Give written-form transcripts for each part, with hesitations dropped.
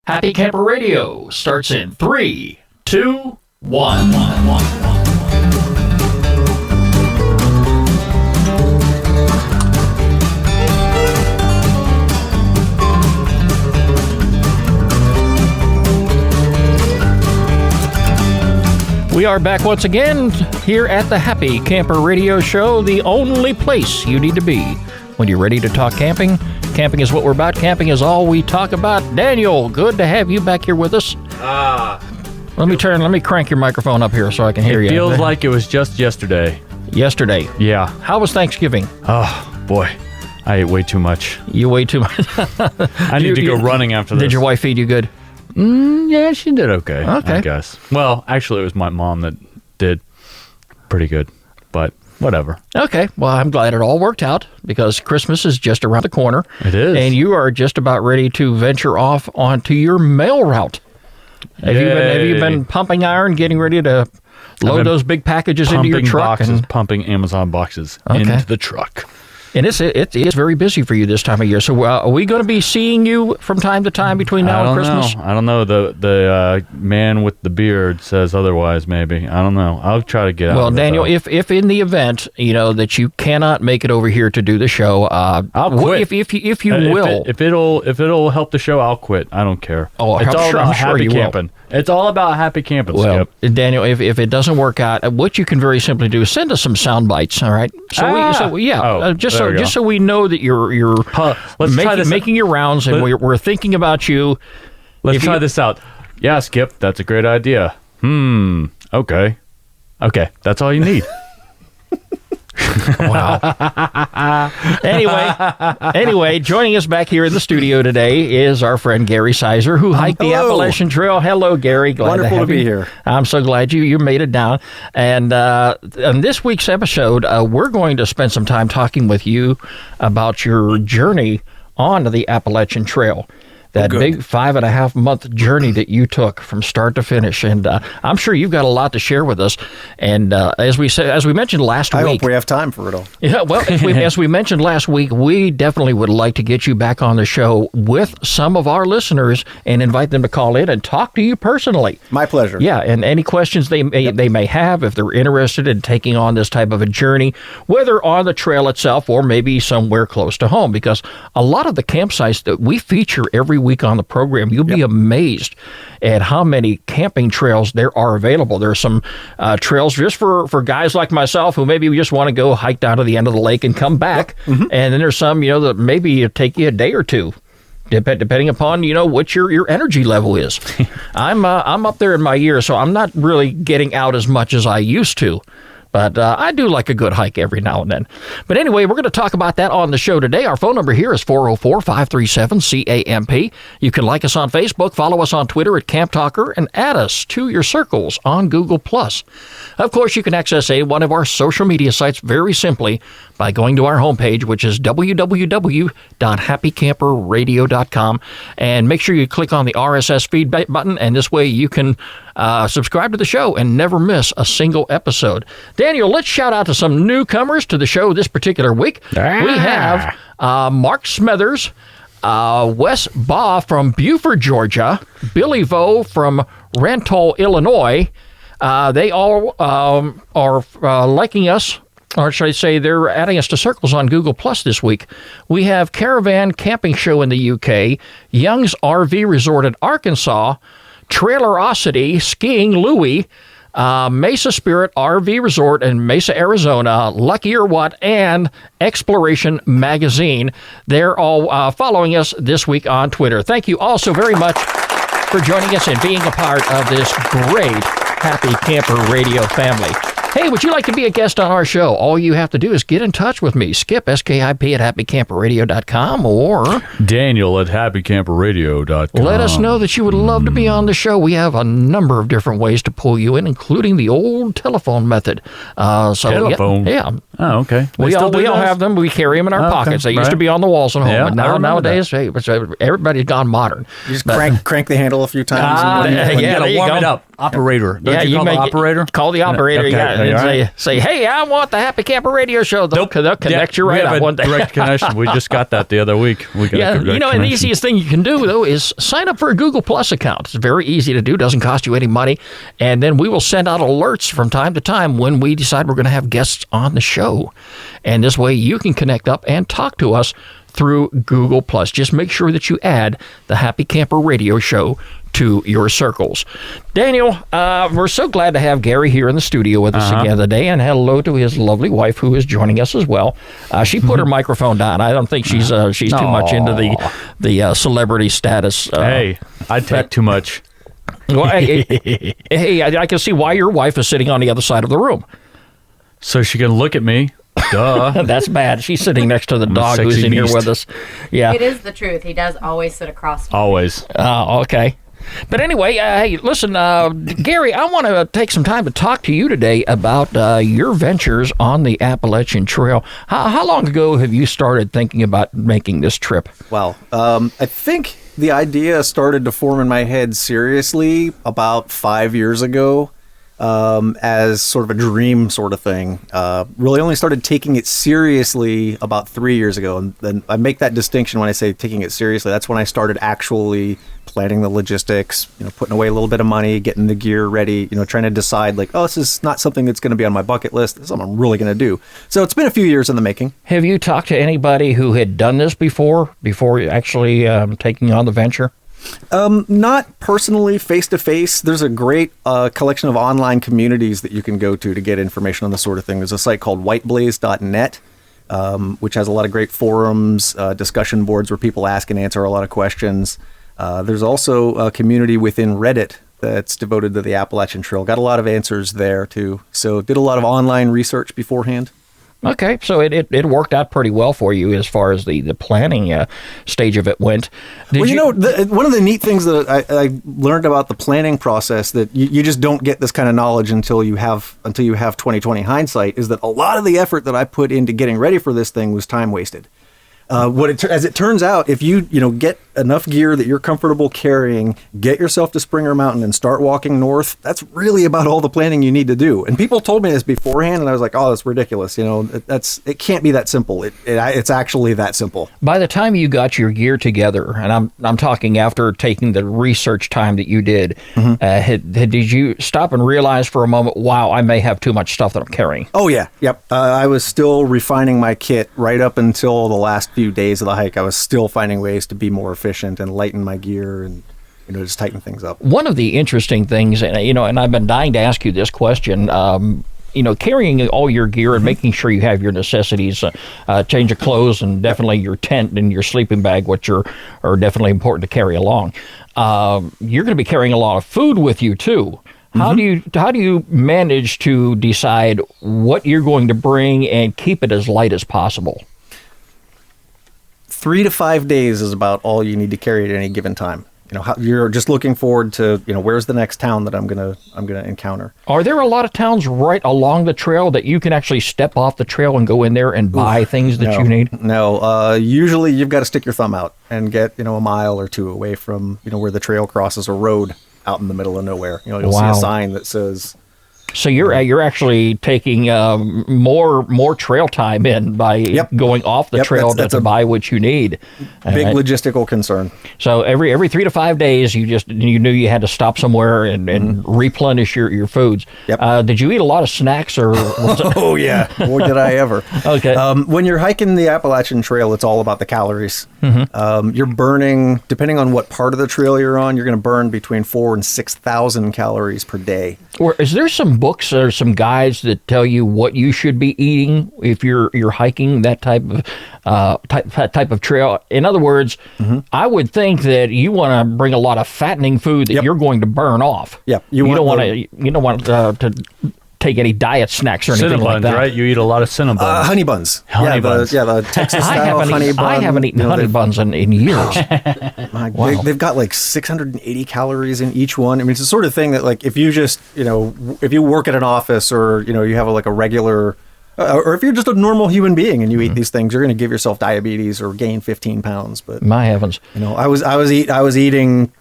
Happy Camper Radio starts in 3, 2, 1. We are back once again here at the Happy Camper Radio Show, the only place you need to be when you're ready to talk camping. Camping is what we're about. Camping is all we talk about. Daniel, good to have you back here with us. Let me crank your microphone up here so I can hear you. It feels like it was just yesterday. Yesterday? Yeah. How was Thanksgiving? Oh, boy. I ate way too much. You ate too much? I need to go running after this. Did your wife feed you good? Yeah, she did okay, Okay. I guess. Well, actually, it was my mom that did pretty good, but whatever. Okay, well, I'm glad it all worked out because Christmas is just around the corner. It is. And you are just about ready to venture off onto your mail route. Have you been pumping iron, getting ready to load those big packages into your truck? Pumping Amazon boxes into the truck. And it's very busy for you this time of year. So are we going to be seeing you from time to time between now and Christmas? I don't know. The man with the beard says otherwise, maybe. I don't know. I'll try to get out. Well, Daniel, if in the event, that you cannot make it over here to do the show, I'll quit. If you will. If it'll help the show, I'll quit. I don't care. Oh, it's all about happy you camping. Will. It's all about happy camping, well, Skip. Daniel, if it doesn't work out, what you can very simply do is send us some sound bites, all right? Just so we know that you're making your rounds and we're thinking about you. Let's try this out. Yeah, Skip, that's a great idea. Okay. That's all you need. Wow. Anyway, joining us back here in the studio today is our friend Gary Sizer, who hiked the Appalachian Trail. Hello, Gary. Glad Wonderful to be here. I'm so glad you made it down. And on this week's episode, we're going to spend some time talking with you about your journey onto the Appalachian Trail. That big 5.5-month journey that you took from start to finish, and I'm sure you've got a lot to share with us. And as we mentioned last week, I hope we have time for it all. Yeah, well, as we mentioned last week, we definitely would like to get you back on the show with some of our listeners and invite them to call in and talk to you personally. My pleasure. Yeah, and any questions they may have if they're interested in taking on this type of a journey, whether on the trail itself or maybe somewhere close to home, because a lot of the campsites that we feature every week on the program, you'll be amazed at how many camping trails there are available. There are some trails just for guys like myself who maybe just want to go hike down to the end of the lake and come back. And then there's some, that maybe take you a day or two, depending upon, what your energy level is. I'm up there in my years, so I'm not really getting out as much as I used to. But I do like a good hike every now and then. But anyway, we're going to talk about that on the show today. Our phone number here is 404-537-CAMP. You can like us on Facebook, follow us on Twitter at Camp Talker, and add us to your circles on Google+. Of course, you can access one of our social media sites very simply by going to our homepage, which is www.happycamperradio.com. And make sure you click on the RSS feed button, and this way you can subscribe to the show and never miss a single episode. Daniel, let's shout out to some newcomers to the show this particular week. We have Mark Smethers, Wes Baugh from Buford, Georgia, Billy Vo from Rentoul, Illinois. They all are liking us, or should I say they're adding us to circles on Google Plus this week. We have Caravan Camping Show in the UK, Young's RV Resort in Arkansas, Trailerosity Skiing Louie, Mesa Spirit RV Resort in Mesa, Arizona, Lucky or What, and Exploration Magazine. They're all following us this week on Twitter. Thank you all so very much for joining us and being a part of this great Happy Camper Radio family. Hey, would you like to be a guest on our show? All you have to do is get in touch with me, Skip, S-K-I-P, at happycamperradio.com, or Daniel at happycamperradio.com. Let us know that you would love to be on the show. We have a number of different ways to pull you in, including the old telephone method. Telephone? Yeah. Oh, okay. We all have them. We carry them in our pockets. They used to be on the walls at home, but nowadays, everybody's gone modern. You just crank the handle a few times. You gotta warm it up. Operator. Don't you call the operator? Call the operator, Okay. and say, hey, I want the Happy Camper Radio Show. They'll connect you right up one day. Direct connection. We just got that the other week. We got a direct and the easiest thing you can do, though, is sign up for a Google Plus account. It's very easy to do, doesn't cost you any money, and then we will send out alerts from time to time when we decide we're going to have guests on the show. And this way you can connect up and talk to us through Google Plus. Just make sure that you add the Happy Camper Radio Show to your circles. Daniel, we're so glad to have Gary here in the studio with us again today, and hello to his lovely wife who is joining us as well. She put her microphone down. I don't think she's too much into the celebrity status. Hey, I take too much. Well, hey, I can see why your wife is sitting on the other side of the room. So she can look at me. Duh. That's bad. She's sitting next to the dog who's in here with us. Yeah. It is the truth. He does always sit across from me. Always. Okay. But anyway, hey, listen, Gary, I want to take some time to talk to you today about your ventures on the Appalachian Trail. How long ago have you started thinking about making this trip? Well, I think the idea started to form in my head seriously about 5 years ago. As sort of a dream sort of thing. Really only started taking it seriously about 3 years ago. And then I make that distinction when I say taking it seriously. That's when I started actually planning the logistics, putting away a little bit of money, getting the gear ready, trying to decide like, this is not something that's going to be on my bucket list. This is something I'm really going to do. So it's been a few years in the making. Have you talked to anybody who had done this before actually taking on the venture? Not personally face-to-face. There's a great collection of online communities that you can go to get information on this sort of thing. There's a site called whiteblaze.net, which has a lot of great forums, discussion boards where people ask and answer a lot of questions. There's also a community within Reddit that's devoted to the Appalachian Trail. Got a lot of answers there, too. So did a lot of online research beforehand. Okay, so it worked out pretty well for you as far as the planning stage of it went. One of the neat things that I learned about the planning process that you just don't get this kind of knowledge until you have 2020 hindsight is that a lot of the effort that I put into getting ready for this thing was time wasted. As it turns out, if you get enough gear that you're comfortable carrying, get yourself to Springer Mountain and start walking north, that's really about all the planning you need to do. And people told me this beforehand, and I was like, oh, that's ridiculous. It can't be that simple. It's actually that simple. By the time you got your gear together, and I'm talking after taking the research time that you did, did you stop and realize for a moment, wow, I may have too much stuff that I'm carrying? Oh, yeah. Yep. I was still refining my kit right up until the last few days of the hike. I was still finding ways to be more efficient and lighten my gear and just tighten things up. One of the interesting things, and I've been dying to ask you this question, carrying all your gear and making sure you have your necessities, change of clothes, and definitely your tent and your sleeping bag, which are definitely important to carry along. You're going to be carrying a lot of food with you too. How do you manage to decide what you're going to bring and keep it as light as possible? 3 to 5 days is about all you need to carry at any given time. You're just looking forward to, where's the next town that I'm gonna encounter. Are there a lot of towns right along the trail that you can actually step off the trail and go in there and buy things that you need? No. Usually you've got to stick your thumb out and get, a mile or two away from, where the trail crosses a road out in the middle of nowhere. You'll see a sign that says. So you're actually taking more trail time in by going off the trail to buy what you need. Big logistical concern. So every 3 to 5 days, you knew you had to stop somewhere and replenish your foods. Yep. Did you eat a lot of snacks or? Oh yeah, boy did I ever. Okay. When you're hiking the Appalachian Trail, it's all about the calories. You're burning, depending on what part of the trail you're on, you're going to burn between 4,000 and 6,000 calories per day. Or is there some books or some guides that tell you what you should be eating if you're hiking that type of trail? In other words, I would think that you want to bring a lot of fattening food that you're going to burn off. Yep. You don't want to take any diet snacks or anything like that. Right? You eat a lot of cinnamon buns. Honey buns. Buns. The Texas style honey bun. I haven't eaten honey buns in years. Wow. They've got like 680 calories in each one. I mean, it's the sort of thing that like if you just, if you work at an office or, you have a regular, or if you're just a normal human being and you eat these things, you're going to give yourself diabetes or gain 15 pounds. But my heavens. I was eating,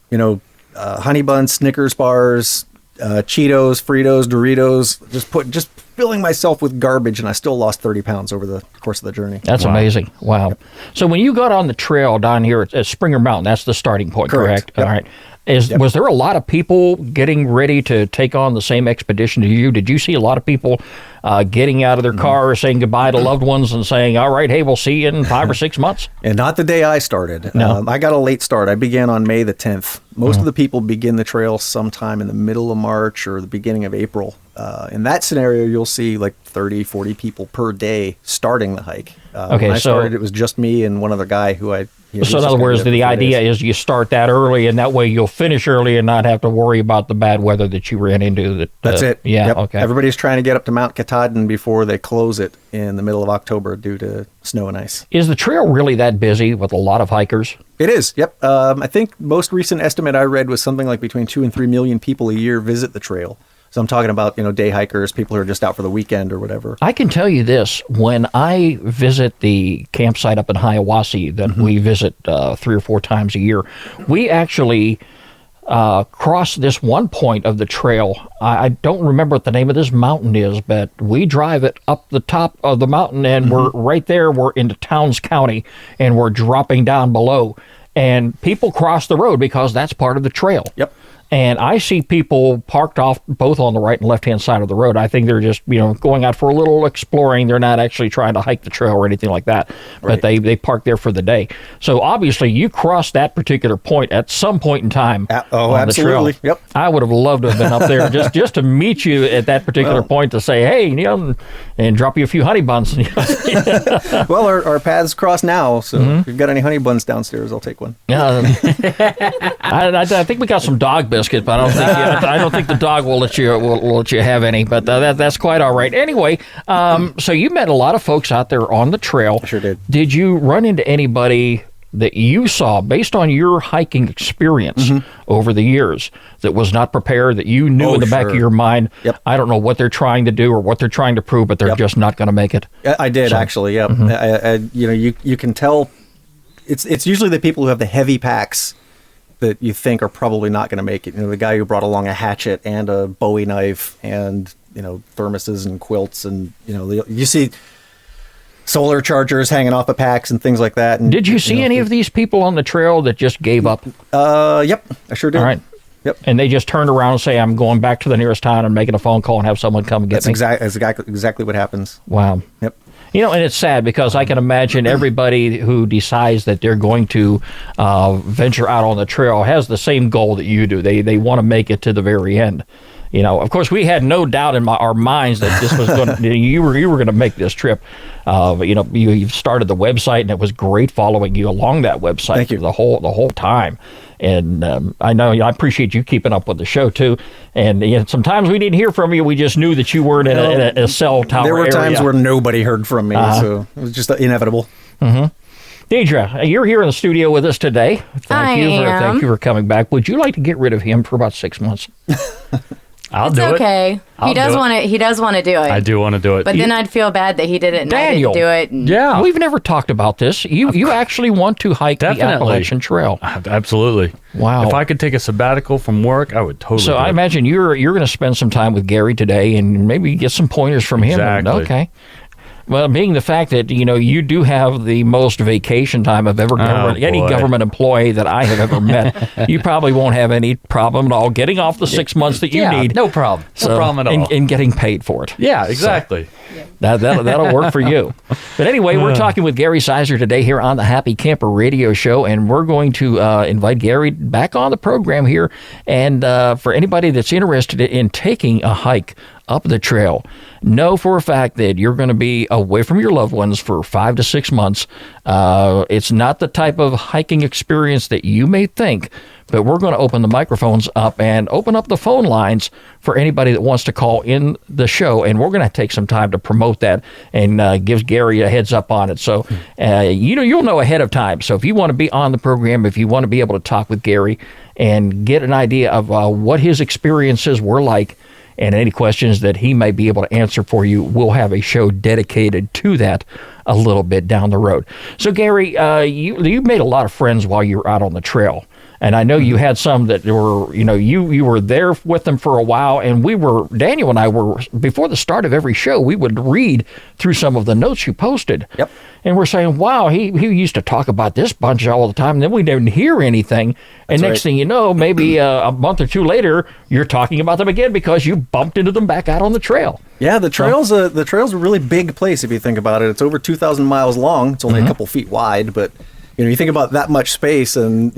honey buns, Snickers bars, Cheetos, Fritos, Doritos, just filling myself with garbage, and I still lost 30 pounds over the course of the journey. That's amazing. Wow. So when you got on the trail down here at Springer Mountain, that's the starting point, correct? Yep. All right. Was there a lot of people getting ready to take on the same expedition to you? Did you see a lot of people getting out of their car, saying goodbye to loved ones and saying, all right, hey, we'll see you in 5 or 6 months? And not the day I started. No. I got a late start. I began on May the 10th. Most of the people begin the trail sometime in the middle of March or the beginning of April. In that scenario, you'll see like 30, 40 people per day starting the hike. When I started, it was just me and one other guy who I... So in other words, the idea is you start that early, and that way you'll finish early and not have to worry about the bad weather that you ran into. That's it. Yeah, yep. okay. Everybody's trying to get up to Mount Katahdin before they close it in the middle of October due to snow and ice. Is the trail really that busy with a lot of hikers? It is, yep. I think most recent estimate I read was something like between 2 and 3 million people a year visit the trail. So I'm talking about, day hikers, people who are just out for the weekend or whatever. I can tell you this. When I visit the campsite up in Hiawassee that we visit 3 or 4 times a year, we actually cross this one point of the trail. I don't remember what the name of this mountain is, but we drive it up the top of the mountain, and we're right there. We're into Towns County, and we're dropping down below. And people cross the road because that's part of the trail. Yep. And I see people parked off both on the right and left-hand side of the road. I think they're just, going out for a little exploring. They're not actually trying to hike the trail or anything like that. Right. But they park there for the day. So obviously you crossed that particular point at some point in time on absolutely. the trail. Yep. I would have loved to have been up there just to meet you at that particular point to say, hey, and drop you a few honey buns. Well, our paths cross now, so if you've got any honey buns downstairs, I'll take one. I think we got some dog biscuit, but I don't think the dog will let you have any. But that's quite all right. Anyway, so you met a lot of folks out there on the trail. I sure did. Did you run into anybody that you saw based on your hiking experience over the years that was not prepared, that you knew in the back of your mind, I don't know what they're trying to do or what they're trying to prove, but they're just not going to make it? I did, actually, yeah. You can tell it's usually the people who have the heavy packs that you think are probably not going to make it. The guy who brought along a hatchet and a Bowie knife and, thermoses and quilts and, you see solar chargers hanging off of packs and things like that. And, did you see any of these people on the trail that just gave up? Yep, I sure did. All right. Yep. And they just turned around and say, I'm going back to the nearest town and making a phone call and have someone come and get me. That's exactly what happens. Wow. Yep. And it's sad because I can imagine everybody who decides that they're going to venture out on the trail has the same goal that you do. They want to make it to the very end. Of course, we had no doubt in our minds that this was going to, you were going to make this trip. You started the website, and it was great following you along that website. Thank you. the whole time. And I know I appreciate you keeping up with the show too. And sometimes we didn't hear from you. We just knew that you weren't in a cell tower area. There were times where nobody heard from me, so it was just inevitable. Deidre, you're here in the studio with us today. Thank you for coming back. Would you like to get rid of him for about 6 months? I'll do it. It's okay. He does want to do it. I do want to do it. But then I'd feel bad that he didn't and Daniel, I didn't do it. Yeah. We've never talked about this. You actually want to hike the Appalachian Trail. Absolutely. Wow. If I could take a sabbatical from work, I would totally So do I it. imagine you're going to spend some time with Gary today and maybe get some pointers from him. Exactly. Okay. Well, being the fact that, you do have the most vacation time of any government employee that I have ever met, you probably won't have any problem at all getting off the 6 months that you need. No problem. No problem at all. And getting paid for it. Yeah, exactly. So that'll work for you. But anyway, we're talking with Gary Sizer today here on the Happy Camper Radio Show, and we're going to invite Gary back on the program here. And for anybody that's interested in taking a hike up the trail, know for a fact that you're going to be away from your loved ones for 5 to 6 months. It's not the type of hiking experience that you may think, but we're going to open the microphones up and open up the phone lines for anybody that wants to call in the show, and we're going to take some time to promote that and give Gary a heads up on it. So, you'll know ahead of time. So if you want to be on the program, if you want to be able to talk with Gary and get an idea of what his experiences were like, and any questions that he may be able to answer for you, we'll have a show dedicated to that a little bit down the road. So, Gary, you made a lot of friends while you were out on the trail. And I know you had some that were, you were there with them for a while, and Daniel and I were, before the start of every show, we would read through some of the notes you posted. Yep. And we're saying, wow, he used to talk about this bunch all the time, and then we didn't hear anything. And next thing you know, maybe a month or two later, you're talking about them again because you bumped into them back out on the trail. Yeah, the trail's a really big place if you think about it. It's over 2,000 miles long. It's only a couple feet wide, but you think about that much space, and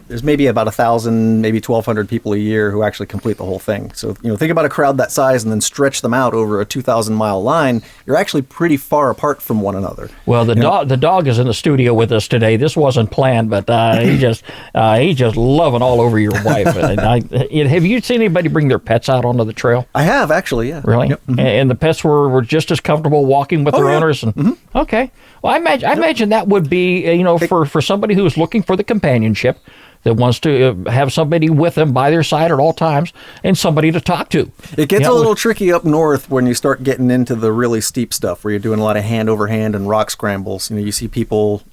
there's maybe about 1,000, maybe 1,200 people a year who actually complete the whole thing. So think about a crowd that size and then stretch them out over a 2,000-mile line. You're actually pretty far apart from one another. Well, the dog is in the studio with us today. This wasn't planned, but he's just loving all over your wife. Have you seen anybody bring their pets out onto the trail? I have, actually, yeah. Really? Yep. Mm-hmm. And the pets were just as comfortable walking with their owners? And, Okay. Well, I imagine that would be, for somebody who's looking for the companionship, that wants to have somebody with them by their side at all times and somebody to talk to. It gets a little tricky up north when you start getting into the really steep stuff where you're doing a lot of hand over hand and rock scrambles. You see people,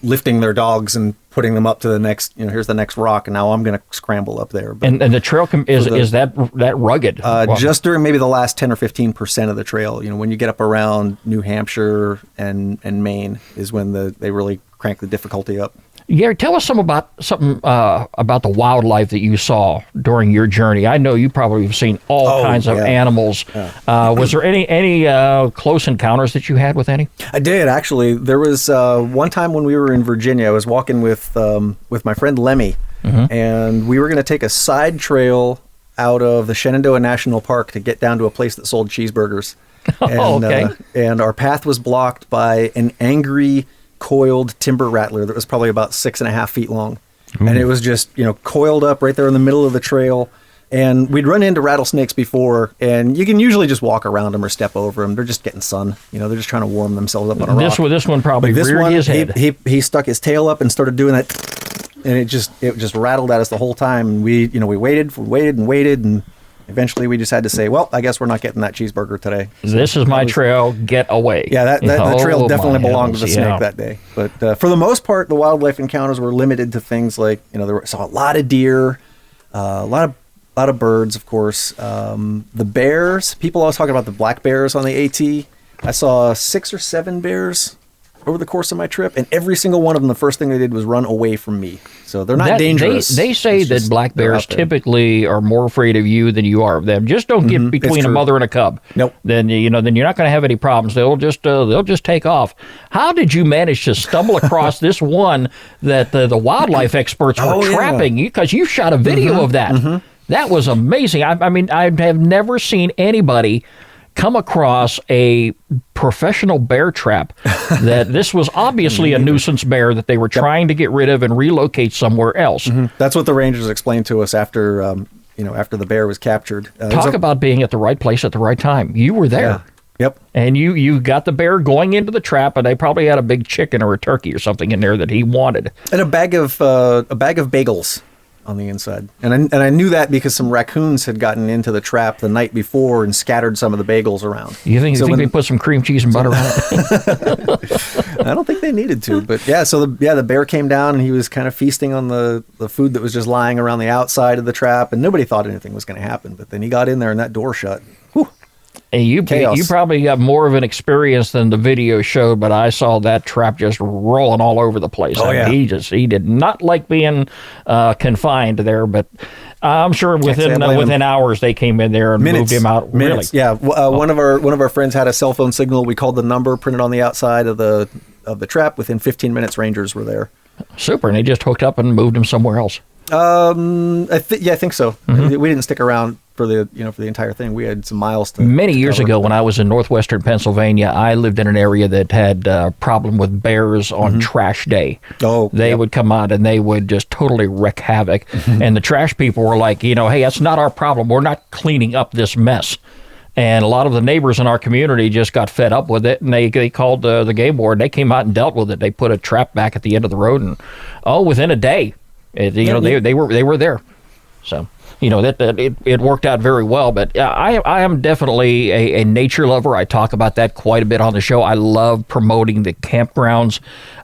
lifting their dogs and putting them up to the next, here's the next rock, and now I'm going to scramble up there. But and the trail is that rugged? Just during maybe the last 10 or 15% of the trail. When you get up around New Hampshire and Maine is when they really crank the difficulty up. Gary, tell us something about the wildlife that you saw during your journey. I know you probably have seen all kinds of animals. Yeah. Was there any close encounters that you had with any? I did, actually. There was one time when we were in Virginia. I was walking with my friend Lemmy, and we were going to take a side trail out of the Shenandoah National Park to get down to a place that sold cheeseburgers. And our path was blocked by an angry, coiled timber rattler that was probably about 6.5 feet long. And it was just, coiled up right there in the middle of the trail. And we'd run into rattlesnakes before, and you can usually just walk around them or step over them. They're just getting sun. They're just trying to warm themselves up on a rock. This one probably reared his head. He stuck his tail up and started doing that, and it just rattled at us the whole time. And we waited, and eventually we just had to say, well, I guess we're not getting that cheeseburger today. This is my trail, get away. Yeah, that trail definitely belonged to the snake that day. But for the most part, the wildlife encounters were limited to things like, saw a lot of deer, a lot of birds, of course. The bears, people always talking about the black bears on the AT. I saw 6 or 7 bears over the course of my trip, and every single one of them, the first thing they did was run away from me. So they're not dangerous. They say that black bears typically are more afraid of you than you are of them. Just don't get between a mother and a cub. Nope. Then you're not going to have any problems. They'll just take off. How did you manage to stumble across this one that the wildlife experts were trapping? Because you shot a video of that. That was amazing. I mean, I have never seen anybody come across a professional bear trap that this was obviously a nuisance bear that they were trying to get rid of and relocate somewhere else. That's what the rangers explained to us after after the bear was captured. Talk about being at the right place at the right time. You were there. Yeah. Yep. And you got the bear going into the trap, and they probably had a big chicken or a turkey or something in there that he wanted. And a bag of bagels on the inside. And I knew that because some raccoons had gotten into the trap the night before and scattered some of the bagels around. You think they put some cream cheese and butter on it? I don't think they needed to, but yeah, so the bear came down and he was kind of feasting on the food that was just lying around the outside of the trap, and nobody thought anything was going to happen, but then he got in there and that door shut. Whew. And you probably got more of an experience than the video showed, but I saw that trap just rolling all over the place. He did not like being confined there, but I'm sure within hours they came in there and moved him out. Minutes, really. Yeah. One of our friends had a cell phone signal. We called the number printed on the outside of the trap. Within 15 minutes, rangers were there. Super, and they just hooked up and moved him somewhere else. I think so. We didn't stick around for the entire thing. We had some miles to many years ago when I was in northwestern Pennsylvania. I lived in an area that had a problem with bears on trash day. They would come out and they would just totally wreak havoc. And the trash people were like, hey, that's not our problem. We're not cleaning up this mess. And a lot of the neighbors in our community just got fed up with it, and they called the game board. They came out and dealt with it. They put a trap back at the end of the road, and within a day, they were there. So, it worked out very well. But I am definitely a nature lover. I talk about that quite a bit on the show. I love promoting the campgrounds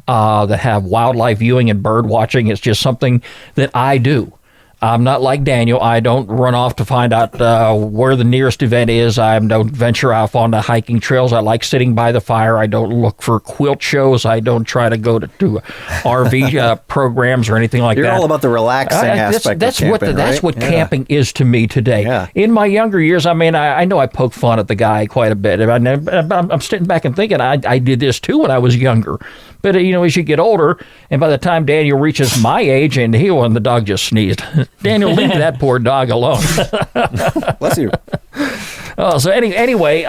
that have wildlife viewing and bird watching. It's just something that I do. I'm not like Daniel. I don't run off to find out where the nearest event is. I don't venture off on the hiking trails. I like sitting by the fire. I don't look for quilt shows. I don't try to go to RV programs or anything like that. You're all about the relaxing aspect of camping, That's what camping is to me today. Yeah. In my younger years, I mean, I know I poke fun at the guy quite a bit. I'm sitting back and thinking I did this too when I was younger. But, as you get older, and by the time Daniel reaches my age, and the dog just sneezed. Daniel, leave that poor dog alone. Bless you. So anyway,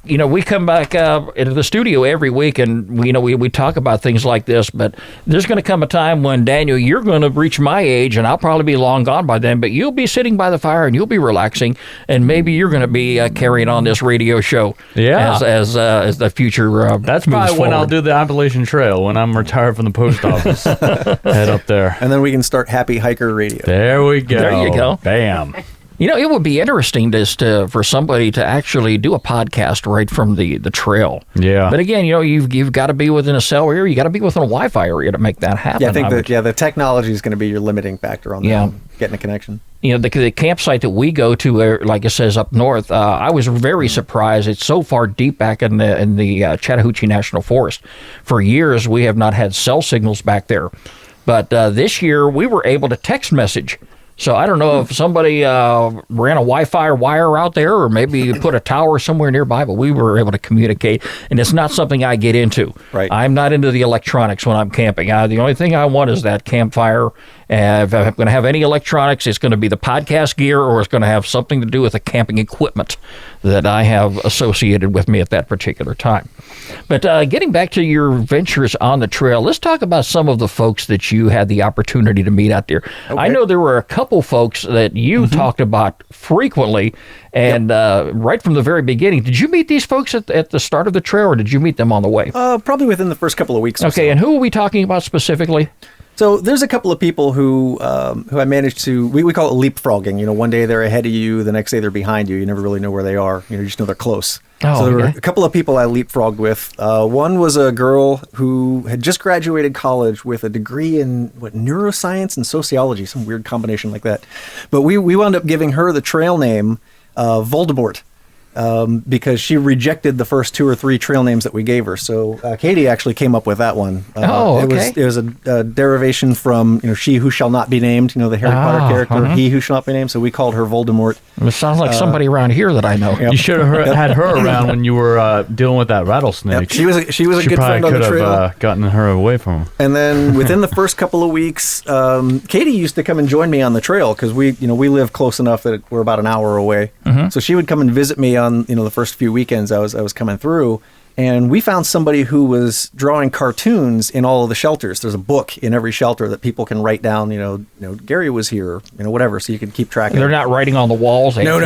we come back into the studio every week, and we talk about things like this. But there's going to come a time when, Daniel, you're going to reach my age, and I'll probably be long gone by then. But you'll be sitting by the fire, and you'll be relaxing, and maybe you're going to be carrying on this radio show. Yeah. As the future. That's probably when I'll do the Appalachian Trail when I'm retired from the post office. Head up there, and then we can start Happy Hiker Radio. There we go. There you go. Bam. It would be interesting for somebody to actually do a podcast right from the trail. Yeah. But again, you've got to be within a cell area. You got to be within a Wi-Fi area to make that happen. Yeah, I think the technology is going to be your limiting factor on that, getting a connection. The campsite that we go to, like it says up north, I was very surprised. It's so far deep back in the Chattahoochee National Forest. For years, we have not had cell signals back there. But this year, we were able to text message. So I don't know if somebody ran a Wi-Fi wire out there or maybe put a tower somewhere nearby, but we were able to communicate, and it's not something I get into. Right. I'm not into the electronics when I'm camping. The only thing I want is that campfire. If I'm going to have any electronics, it's going to be the podcast gear, or it's going to have something to do with the camping equipment that I have associated with me at that particular time. But getting back to your ventures on the trail, let's talk about some of the folks that you had the opportunity to meet out there. Okay. I know there were a couple folks that you talked about frequently, and right from the very beginning. Did you meet these folks at the start of the trail, or did you meet them on the way? Probably within the first couple of weeks. Okay, and who are we talking about specifically? So there's a couple of people who I managed to, we call it leapfrogging. One day they're ahead of you, the next day they're behind you. You never really know where they are. You just know they're close. So there were a couple of people I leapfrogged with. One was a girl who had just graduated college with a degree in neuroscience and sociology, some weird combination like that. But we wound up giving her the trail name Voldemort. Because she rejected the first 2 or 3 trail names that we gave her. So Katie actually came up with that one. It was a derivation from she who shall not be named. The Harry Potter character, he who shall not be named. So we called her Voldemort. It sounds like somebody around here that I know. Yep. You should have had her around when you were dealing with that rattlesnake. Yep. She was a good friend on the trail. She probably could have gotten her away from him. And then within the first couple of weeks, Katie used to come and join me on the trail because we live close enough that we're about an hour away. Mm-hmm. So she would come and visit me on the first few weekends I was coming through, and we found somebody who was drawing cartoons in all of the shelters. There's a book in every shelter that people can write down. Gary was here, whatever, so you can keep track. They're not writing on the walls. No.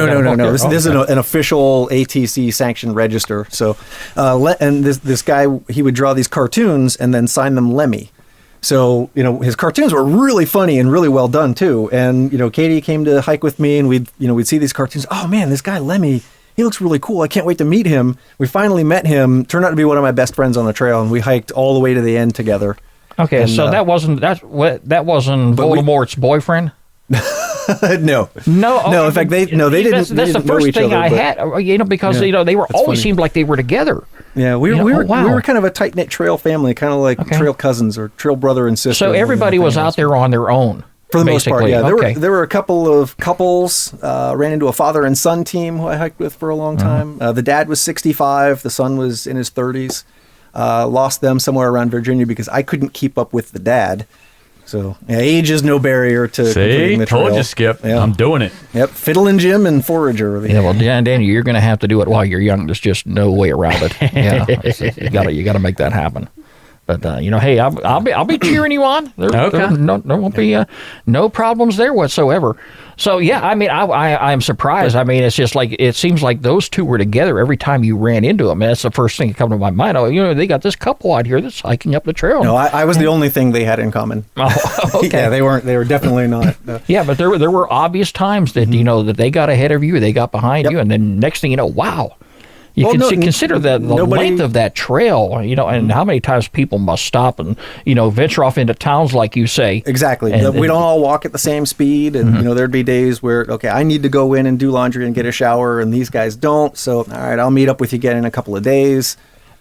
This is an official ATC sanctioned register. So, and this guy, he would draw these cartoons and then sign them Lemmy. So, his cartoons were really funny and really well done too. And Katie came to hike with me, and we'd see these cartoons. Oh man, this guy Lemmy, he looks really cool. I can't wait to meet him. We finally met him. Turned out to be one of my best friends on the trail, and we hiked all the way to the end together. Okay, and, so that wasn't Voldemort's boyfriend? No. In fact, they didn't. That's the first thing I had. Because they were always seemed like they were together. Yeah, we were kind of a tight knit trail family, kind of like trail cousins or trail brother and sister. So everybody was out there on their own. For the most part, yeah. There were a couple of couples. Ran into a father and son team who I hiked with for a long time. The dad was 65. The son was in his 30s. Lost them somewhere around Virginia because I couldn't keep up with the dad. So age is no barrier to completing the trail. Told you, Skip. Yeah. I'm doing it. Yep, Fiddlin' Jim and Forager. Yeah, well, Daniel, you're going to have to do it while you're young. There's just no way around it. Yeah, you got to make that happen. But hey, I'll be cheering you on. There won't be no problems there whatsoever. So yeah, I mean, I'm surprised. I mean, it's just like it seems like those two were together every time you ran into them. And that's the first thing that comes to my mind. Oh, they got this couple out here that's hiking up the trail. No, I was the only thing they had in common. Oh, okay. Yeah, they weren't. They were definitely not. Yeah, but there were obvious times that that they got ahead of you, they got behind you, and then next thing you know, wow. You consider the length of that trail, and how many times people must stop and, venture off into towns like you say. Exactly. We don't all walk at the same speed. And, there'd be days where, okay, I need to go in and do laundry and get a shower, and these guys don't. So, all right, I'll meet up with you again in a couple of days.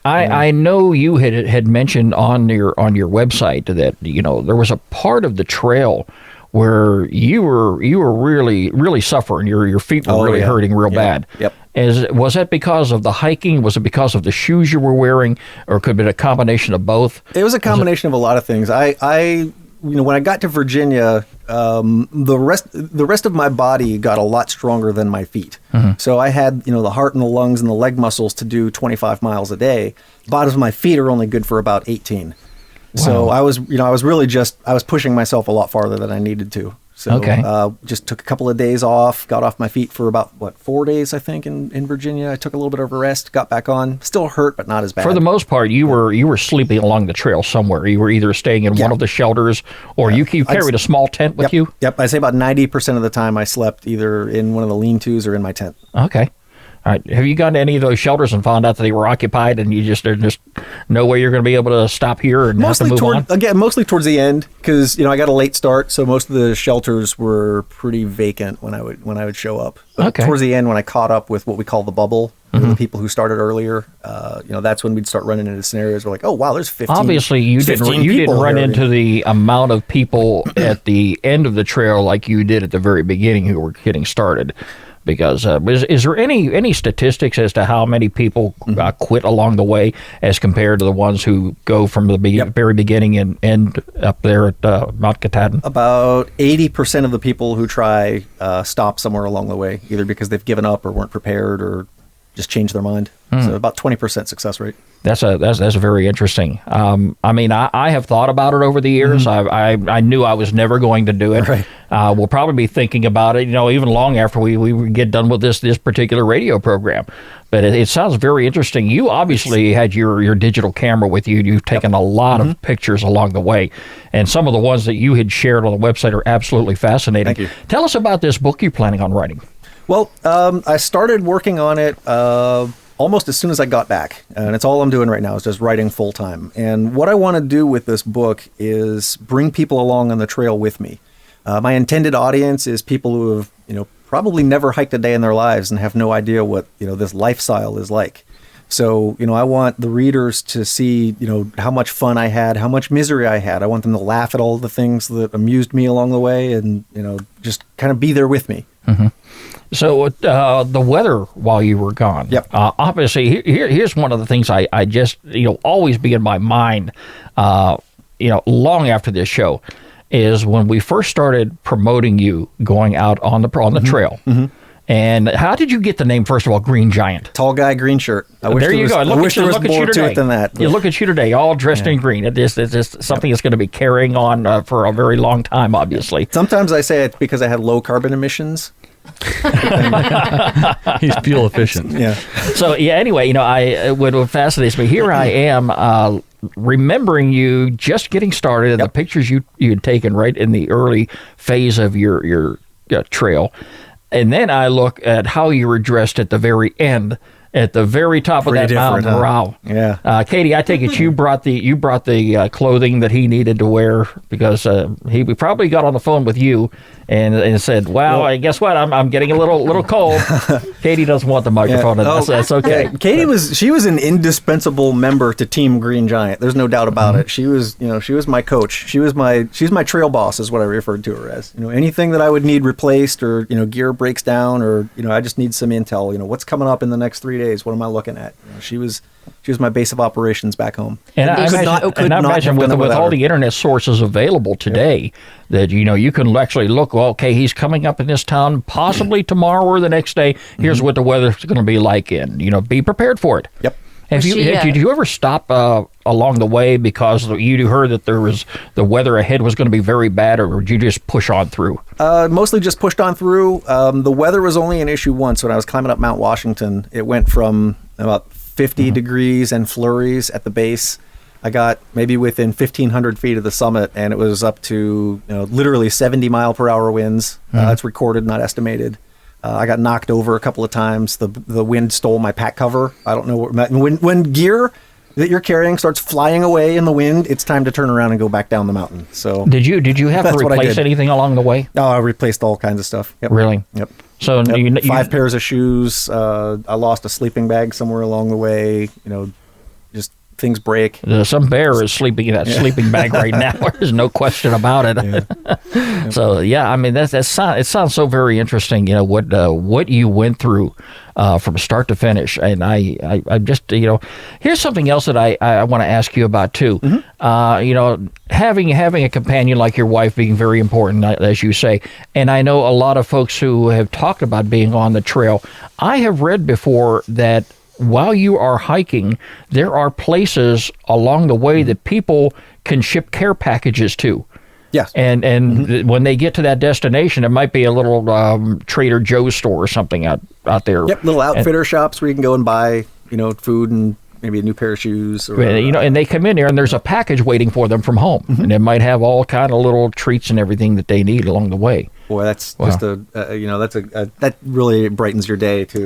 I know you had mentioned on your website that, there was a part of the trail where you were really, really suffering. Your feet were really hurting real bad. Yep. Was that because of the hiking? Was it because of the shoes you were wearing, or could it be a combination of both? It was a combination of a lot of things. When I got to Virginia, the rest of my body got a lot stronger than my feet. So I had, the heart and the lungs and the leg muscles to do 25 miles a day. Bottoms of my feet are only good for about 18. Wow. So I was pushing myself a lot farther than I needed to. So just took a couple of days off, got off my feet for about, 4 days, I think, in Virginia. I took a little bit of a rest, got back on. Still hurt, but not as bad. For the most part, you were sleeping along the trail somewhere. You were either staying in one of the shelters, or you carried a small tent with you? Yep, I'd say about 90% of the time I slept either in one of the lean-tos or in my tent. Okay. All right. Have you gone to any of those shelters and found out that they were occupied, and there's just no way you're going to be able to stop here and have to move on? Again, mostly towards the end, because I got a late start, so most of the shelters were pretty vacant when I would show up. But towards the end, when I caught up with what we call the bubble, the people who started earlier, that's when we'd start running into scenarios where like, oh wow, there's 15. Obviously, you didn't run into the amount of people at the end of the trail like you did at the very beginning who were getting started. Because is there any statistics as to how many people quit along the way as compared to the ones who go from the very beginning and end up there at Mount Katahdin? About 80% of the people who try stop somewhere along the way, either because they've given up or weren't prepared or just changed their mind. So about 20% success rate. That's very interesting. I mean, I have thought about it over the years. I knew I was never going to do it. Right. We'll probably be thinking about it, even long after we get done with this particular radio program. But it sounds very interesting. You obviously had your digital camera with you. You've taken a lot of pictures along the way, and some of the ones that you had shared on the website are absolutely fascinating. Thank you. Tell us about this book you're planning on writing. Well, I started working on it almost as soon as I got back, and it's all I'm doing right now is just writing full time. And what I want to do with this book is bring people along on the trail with me. My intended audience is people who have, probably never hiked a day in their lives and have no idea what, this lifestyle is like. So, I want the readers to see, how much fun I had, how much misery I had. I want them to laugh at all the things that amused me along the way and, just kind of be there with me. Mm-hmm. So the weather while you were gone. Yep. Obviously, here's one of the things I just always be in my mind. Long after this show, is when we first started promoting you going out on the trail. Mm-hmm. And how did you get the name, first of all, Green Giant? Tall guy, green shirt. There you go. I wish there was more to it than that. You look at you today, all dressed in green. It's something that's going to be carrying on for a very long time, obviously. Sometimes I say it's because I had low carbon emissions. He's fuel efficient. Yeah. So anyway, what fascinates me here, I am remembering you just getting started and the pictures you had taken right in the early phase of your trail, and then I look at how you were dressed at the very end. At the very top of that mountain. Huh? Wow. Yeah. Katie, I take it you brought the clothing that he needed to wear because he probably got on the phone with you and said, well, guess what? I'm getting a little cold. Katie doesn't want the microphone. Yeah. That's okay. Yeah. Katie was an indispensable member to Team Green Giant. There's no doubt about it. She was my coach. She's my trail boss is what I referred to her as. Anything that I would need replaced or, gear breaks down or, I just need some intel, what's coming up in the next 3 days. What am I looking at? She was my base of operations back home. And I imagine with all the internet sources available today, that you can actually look. Well, okay, he's coming up in this town, possibly tomorrow or the next day. Here's what the weather's going to be like, and be prepared for it. Yep. Did you ever stop along the way because you heard that the weather ahead was going to be very bad, or did you just push on through? Mostly just pushed on through. The weather was only an issue once when I was climbing up Mount Washington. It went from about 50 degrees and flurries at the base. I got maybe within 1,500 feet of the summit, and it was up to literally 70 mile per hour winds. It's recorded, not estimated. I got knocked over a couple of times. The wind stole my pack cover. I don't know when gear that you're carrying starts flying away in the wind, it's time to turn around and go back down the mountain. So did you have to replace anything along the way? Oh, I replaced all kinds of stuff. Yep. Really? Yep. So yep. 5 pairs of shoes. I lost a sleeping bag somewhere along the way. Just things break. Some bear is sleeping in that sleeping bag right now. There's no question about it. Yeah. So I mean it sounds so very interesting. What you went through from start to finish, and I just here's something else that I want to ask you about too. Having a companion like your wife being very important, as you say, and I know a lot of folks who have talked about being on the trail. I have read before that while you are hiking, there are places along the way that people can ship care packages to. Yes. And when they get to that destination, it might be a little Trader Joe's store or something out there. Yep, little outfitter shops where you can go and buy, food and maybe a new pair of shoes. Or, and they come in there and there's a package waiting for them from home. And it might have all kind of little treats and everything that they need along the way. Boy, that's just that really brightens your day too.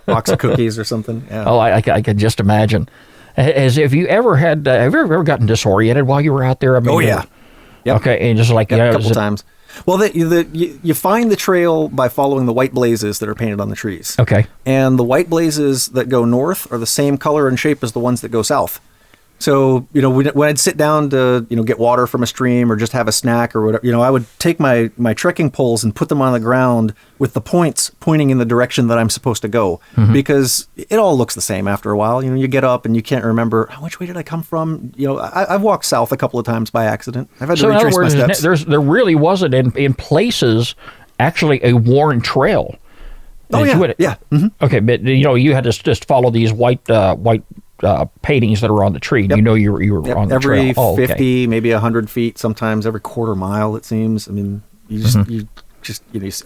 Box of cookies or something. Yeah. Oh, I can just imagine. Have you ever gotten disoriented while you were out there? I mean, yeah. Yep. Okay, and just like a couple times. Well, you find the trail by following the white blazes that are painted on the trees. Okay. And the white blazes that go north are the same color and shape as the ones that go south. So, when I'd sit down to, get water from a stream or just have a snack or whatever, I would take my trekking poles and put them on the ground with the points pointing in the direction that I'm supposed to go, because it all looks the same after a while. You get up and you can't remember, which way did I come from? I've walked south a couple of times by accident. I've had to retrace my steps. There really wasn't in places actually a worn trail. Oh, yeah. Yeah. Mm-hmm. Okay, but, you had to just follow these white paintings that are on the tree. Yep. You were on the trail. Every 50, okay. maybe 100 feet, sometimes every quarter mile, it seems. I mean, you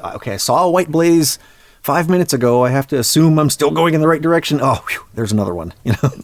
okay, I saw a white blaze 5 minutes ago. I have to assume I'm still going in the right direction. Oh, whew, there's another one.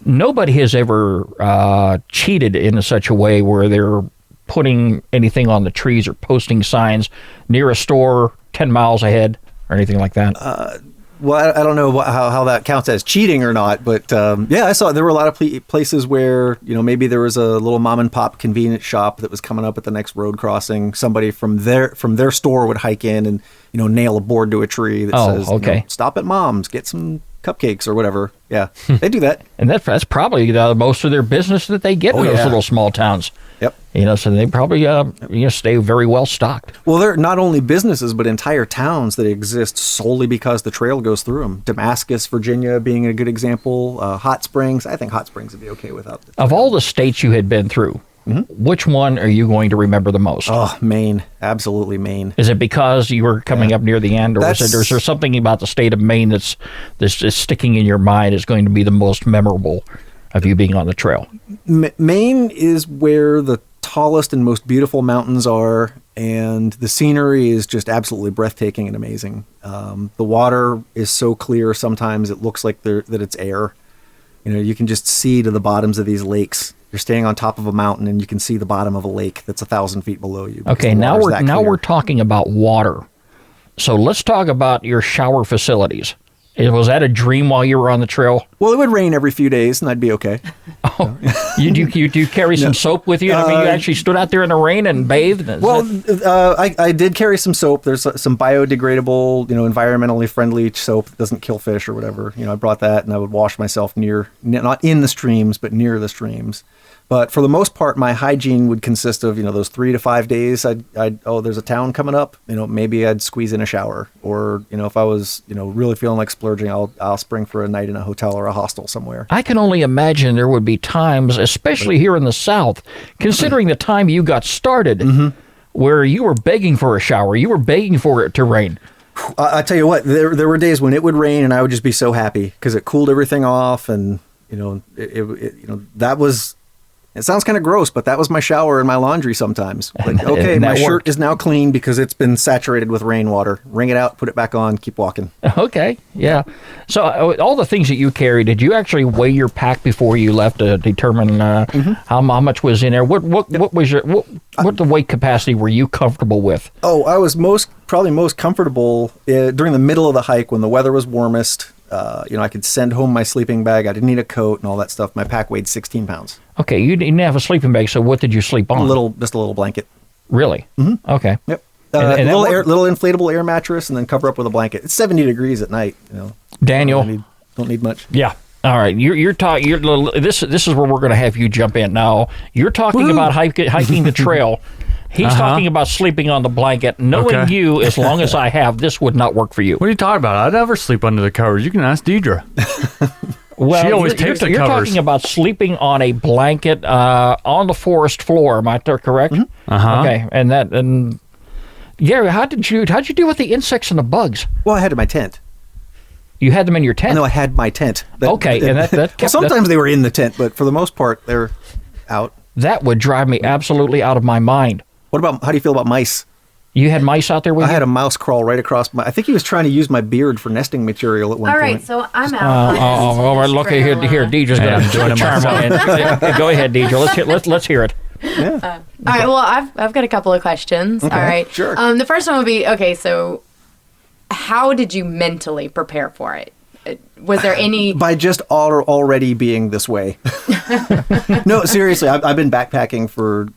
Nobody has ever cheated in such a way where they're putting anything on the trees or posting signs near a store 10 miles ahead or anything like that. Well, I don't know how that counts as cheating or not, but I saw there were a lot of places where maybe there was a little mom and pop convenience shop that was coming up at the next road crossing. Somebody from their store would hike in and nail a board to a tree that says, "Stop at Mom's, get some cupcakes or whatever." Yeah, they do that, and that's probably most of their business that they get in those little small towns. Yep. So they probably stay very well stocked. Well, they're not only businesses, but entire towns that exist solely because the trail goes through them. Damascus, Virginia being a good example. Hot Springs. I think Hot Springs would be okay without the trail. Of all the states you had been through, which one are you going to remember the most? Oh, Maine. Absolutely Maine. Is it because you were coming up near the end, or is there something about the state of Maine that's sticking in your mind is going to be the most memorable of you being on the trail? Maine is where the tallest and most beautiful mountains are, and the scenery is just absolutely breathtaking and amazing. The water is so clear sometimes it looks like that it's air. You can just see to the bottoms of these lakes. You're standing on top of a mountain and you can see the bottom of a lake that's 1,000 feet below you. Okay, now we're talking about water. So let's talk about your shower facilities. Was that a dream while you were on the trail? Well, it would rain every few days, and I'd be okay. Oh, you carry some soap with you? I mean, you actually stood out there in the rain and bathed? I did carry some soap. There's some biodegradable, environmentally friendly soap that doesn't kill fish or whatever. I brought that, and I would wash myself not in the streams, but near the streams. But for the most part, my hygiene would consist of, those 3 to 5 days. There's a town coming up. Maybe I'd squeeze in a shower, or if I was, really feeling like splurging, I'll spring for a night in a hotel or a hostel somewhere. I can only imagine there would be times, especially here in the South, considering the time you got started, where you were begging for a shower, you were begging for it to rain. I tell you what, there were days when it would rain, and I would just be so happy because it cooled everything off, and that was. It sounds kind of gross, but that was my shower and my laundry sometimes. Like, okay, my shirt is now clean because it's been saturated with rainwater. Wring it out, put it back on, keep walking. Okay, yeah. So all the things that you carry, did you actually weigh your pack before you left to determine how much was in there? What was what the weight capacity were you comfortable with? Oh, I was probably most comfortable during the middle of the hike when the weather was warmest. I could send home my sleeping bag. I didn't need a coat and all that stuff. My pack weighed 16 pounds. Okay, you didn't have a sleeping bag, so what did you sleep on? Just a little blanket. Really? Mm-hmm. Okay. Yep. Little inflatable air mattress, and then cover up with a blanket. It's 70 degrees at night. Daniel, don't need much. Yeah. All right, you're talking. This is where we're going to have you jump in now. You're talking about hiking the trail. He's talking about sleeping on the blanket. Knowing you, as long as I have, this would not work for you. What are you talking about? I'd never sleep under the covers. You can ask Deidre. Well, she always takes the you're covers. Talking about sleeping on a blanket on the forest floor. Am I correct? Mm-hmm. Uh-huh. Okay, and Gary, how'd you deal with the insects and the bugs? Well, I had my tent. You had them in your tent? No, I had my tent. Sometimes they were in the tent, but for the most part, they're out. That would drive me absolutely out of my mind. How do you feel about mice? You had mice out there with you? I had a mouse crawl right across I think he was trying to use my beard for nesting material at one point. All right, so I'm out. All right, look here. Deidre's going to charm on. Go ahead, Deidre. Let's hear it. Yeah. All right, well, I've got a couple of questions. Okay, all right. Sure. The first one would be, okay, so how did you mentally prepare for it? Was there any... By just already being this way. No, seriously, I've been backpacking for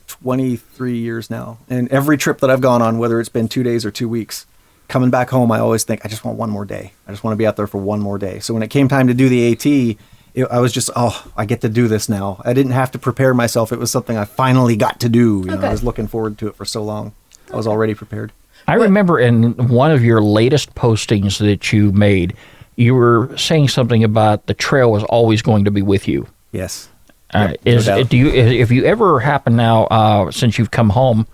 23 years now. And every trip that I've gone on, whether it's been 2 days or 2 weeks, coming back home, I always think, I just want one more day. I just want to be out there for one more day. So when it came time to do the AT, I was just, I get to do this now. I didn't have to prepare myself. It was something I finally got to do. I was looking forward to it for so long. I was already prepared. I remember in one of your latest postings that you made, you were saying something about the trail was always going to be with you. Yes. If you ever happen now, since you've come home,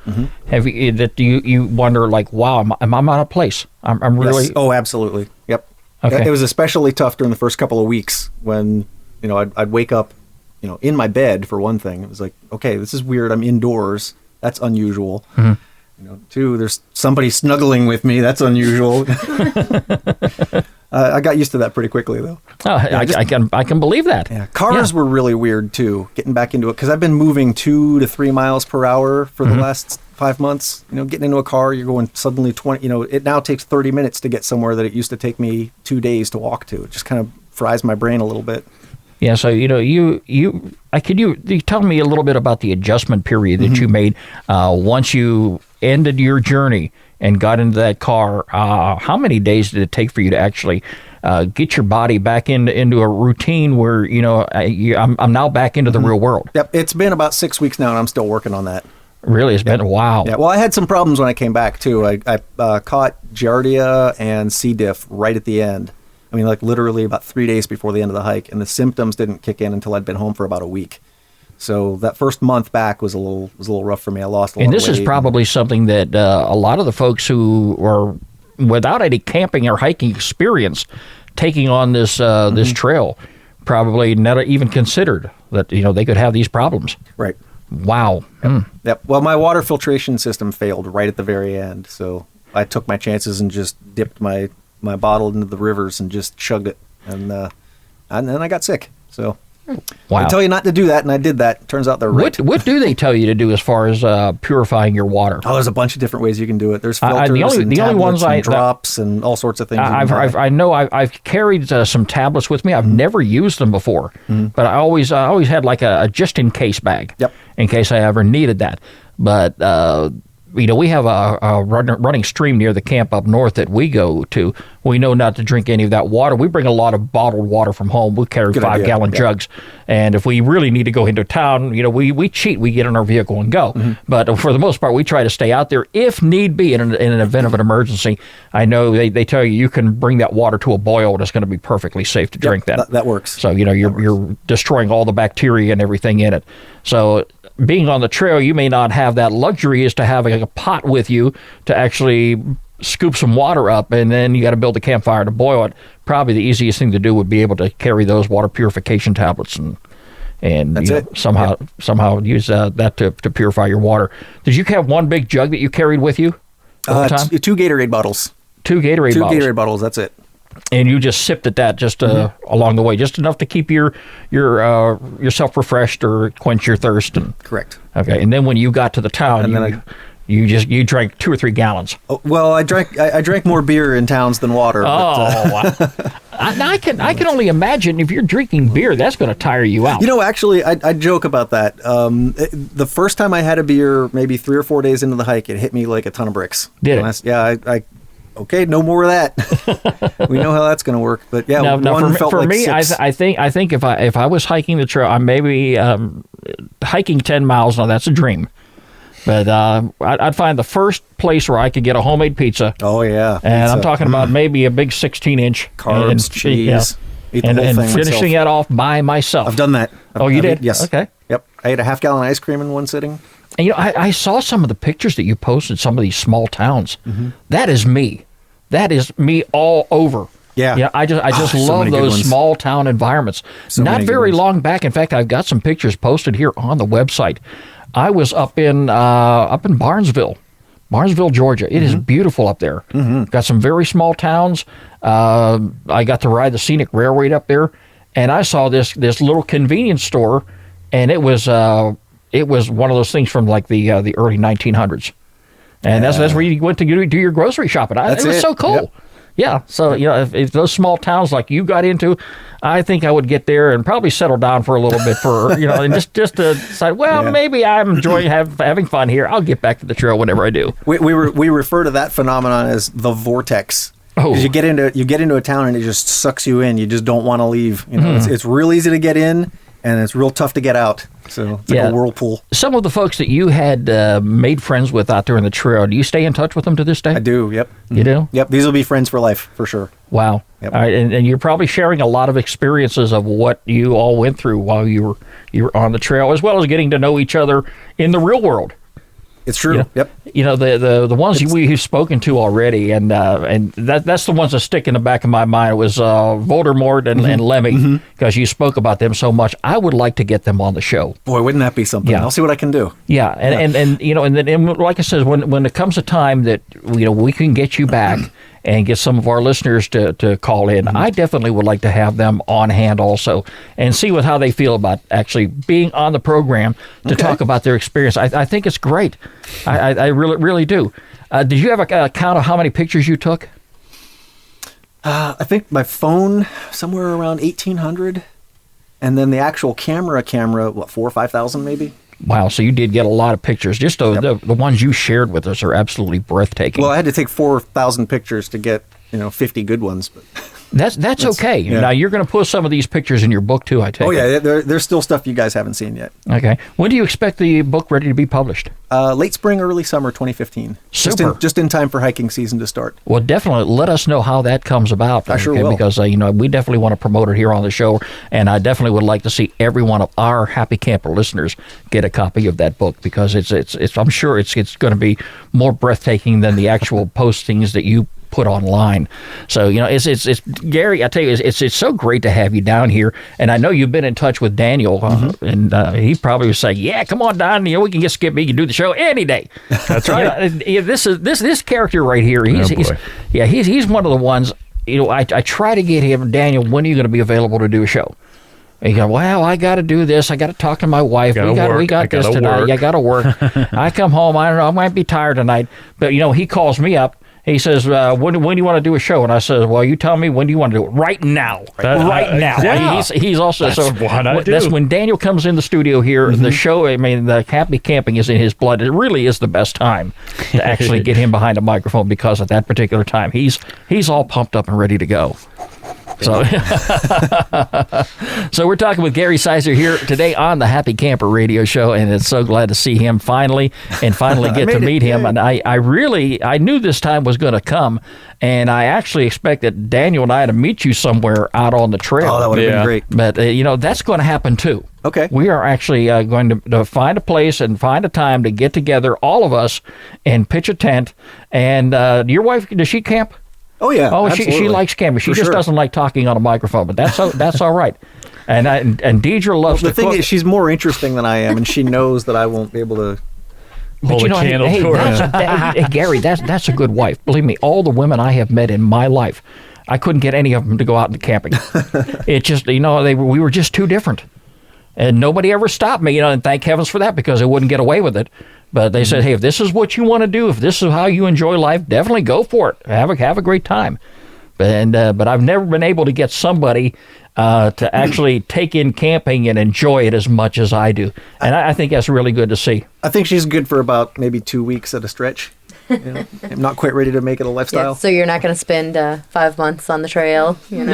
have you wonder like, wow, am I out of place? I'm really. Yes. Oh, absolutely. Yep. Okay. It was especially tough during the first couple of weeks when I'd wake up, in my bed for one thing. It was like, okay, this is weird. I'm indoors. That's unusual. Mm-hmm. Two, there's somebody snuggling with me. That's unusual. I got used to that pretty quickly, though. Oh, I can believe that. Yeah, cars were really weird too. Getting back into it because I've been moving 2 to 3 miles per hour for the last 5 months. Getting into a car, you're going suddenly 20. It now takes 30 minutes to get somewhere that it used to take me 2 days to walk to. It just kind of fries my brain a little bit. Yeah, so you tell me a little bit about the adjustment period that you made once you ended your journey and got into that car. How many days did it take for you to actually get your body back into a routine where I'm now back into the real world? Yep, it's been about 6 weeks now, and I'm still working on that. Really, it's been wow. Yeah, well, I had some problems when I came back too. I caught Giardia and C. diff right at the end. I mean, like literally about 3 days before the end of the hike, and the symptoms didn't kick in until I'd been home for about a week. So that first month back was a little rough for me. I lost a lot of weight. And this is probably something that a lot of the folks who are without any camping or hiking experience taking on this this trail probably never even considered that they could have these problems. Right. Wow. Yep. Well, my water filtration system failed right at the very end, so I took my chances and just dipped my bottle into the rivers and just chugged it, and then I got sick. So wow. They tell you not to do that, and I did that. Turns out they're right. What do they tell you to do as far as purifying your water? Oh, there's a bunch of different ways you can do it. There's filters the only ones and drops and all sorts of things. I've carried some tablets with me. I've never used them before, but I always had like a just in case bag. Yep. In case I ever needed that, but. We have a running stream near the camp up north that we go to. We know not to drink any of that water. We bring a lot of bottled water from home. We carry 5-gallon jugs. And if we really need to go into town, we cheat. We get in our vehicle and go. But for the most part, we try to stay out there if need be in an event of an emergency. I know they tell you can bring that water to a boil and it's going to be perfectly safe to drink that. That works. So, you're destroying all the bacteria and everything in it. So being on the trail, you may not have that luxury as to having a pot with you to actually scoop some water up, and then you got to build a campfire to boil it. Probably the easiest thing to do would be able to carry those water purification tablets and That's you know, it. somehow use that to purify your water. Did you have one big jug that you carried with you all the time? Two Gatorade bottles. Two Gatorade bottles. Gatorade bottles. That's it. And you just sipped at that just along the way, just enough to keep yourself refreshed or quench your thirst. Correct. Okay, and then when you got to the town, And then you drank 2 or 3 gallons. Oh, well, I drank more beer in towns than water. I can only imagine if you're drinking beer, that's going to tire you out. You know, actually, I joke about that. The first time I had a beer, maybe 3 or 4 days into the hike, it hit me like a ton of bricks. Did it? Yeah, okay, no more of that. We know how that's going to work. But yeah, Now one felt for like me, 6. I think if I was hiking the trail, I maybe hiking 10 miles. Now that's a dream, but I'd find the first place where I could get a homemade pizza. Oh yeah, And I'm talking about maybe a big 16-inch carbs, cheese, eat the and whole thing finishing myself. it off by myself. I've done that. You did? Yes. Okay. Yep. I ate a half-gallon ice cream in one sitting. And I saw some of the pictures that you posted. Some of these small towns. Mm-hmm. That is me. That is me all over. Yeah. Yeah, I just so love many good those ones. small town environments. So Not many good very ones. long back. In fact, I've got some pictures posted here on the website. I was up in Barnesville, Georgia. It is beautiful up there. Got some very small towns. I got to ride the scenic railway up there, and I saw this little convenience store, and it was one of those things from like the early 1900s. And that's where you went to do your grocery shopping. That's it was it. so cool. Yep. Yeah. So, if those small towns like you got into, I think I would get there and probably settle down for a little bit and just to decide, well, Yeah. maybe I'm enjoying having fun here. I'll get back to the trail whenever I do. We refer to that phenomenon as the vortex. Oh. 'Cause you get into a town and it just sucks you in. You just don't want to leave. It's real easy to get in, and it's real tough to get out. So it's like Yeah. a whirlpool. Some of the folks that you had made friends with out there in the trail, do you stay in touch with them to this day? I do. Yep. You do? Yep. These will be friends for life for sure. Wow. Yep. All right, and you're probably sharing a lot of experiences of what you all went through while you were on the trail, as well as getting to know each other in the real world. It's true. You know, Yep. The ones we've spoken to already, and that's the ones that stick in the back of my mind. It was Voldemort and Lemmy, because you spoke about them so much. I would like to get them on the show. Boy, wouldn't that be something? Yeah. I'll see what I can do. Yeah, and like I said, when it comes a time that we can get you back and get some of our listeners to call in, I definitely would like to have them on hand also and see how they feel about actually being on the program to talk about their experience. I think it's great. I really, really do. Did you have a count of how many pictures you took? I think my phone somewhere around 1,800, and then the actual camera, what, 4,000 or 5,000 maybe? Wow, so you did get a lot of pictures. Just the ones you shared with us are absolutely breathtaking. Well, I had to take 4,000 pictures to get 50 good ones, but that's okay. yeah. Now you're going to put some of these pictures in your book too, I take it. yeah, there's still stuff you guys haven't seen yet. Okay. When do you expect the book ready to be published? Late spring, early summer 2015. Super. Just in time for hiking season to start. Well, definitely let us know how that comes about. I sure will. Because we definitely want to promote it here on the show, and I definitely would like to see every one of our Happy Camper listeners get a copy of that book, because it's I'm sure it's going to be more breathtaking than the actual postings that you put online. So it's Gary, I tell you, it's so great to have you down here, and I know you've been in touch with Daniel, and he probably was saying, yeah, come on down, we can get Skip, he can do the show any day. That's right. This character right here, he's one of the ones, I try to get him, Daniel, when are you going to be available to do a show? And you go, well, I got to do this. I got to talk to my wife. We got this tonight. I got to work. I come home. I don't know. I might be tired tonight. But, he calls me up. He says, when do you want to do a show? And I says, well, you tell me, when do you want to do it? Right now. Right now. Yeah. He's also, That's what I do. That's when Daniel comes in the studio here, the show, the happy camping is in his blood. It really is the best time to actually get him behind a microphone, because at that particular time, he's all pumped up and ready to go. So, so we're talking with Gary Sizer here today on the Happy Camper Radio Show, and it's so glad to see him finally get to meet him. And I knew this time was going to come, and I actually expected Daniel and I to meet you somewhere out on the trail. Oh, that would have been great. But, that's going to happen too. Okay. We are actually going to find a place and find a time to get together, all of us, and pitch a tent. And your wife, does she camp? Oh, yeah. Oh, absolutely. she likes camping. She just doesn't like talking on a microphone, but that's all right. And Deidre loves the to thing cook. is, she's more interesting than I am, and she knows that I won't be able to. Hold a candle to her. Hey, Gary, that's a good wife. Believe me, all the women I have met in my life, I couldn't get any of them to go out and camping. It just, we were just too different. And nobody ever stopped me, and thank heavens for that, because I wouldn't get away with it. But they said, hey, if this is what you want to do, if this is how you enjoy life, definitely go for it. Have a great time. But I've never been able to get somebody to actually take in camping and enjoy it as much as I do. And I think that's really good to see. I think she's good for about maybe 2 weeks at a stretch. I'm not quite ready to make it a lifestyle. Yeah, so you're not going to spend 5 months on the trail, Maybe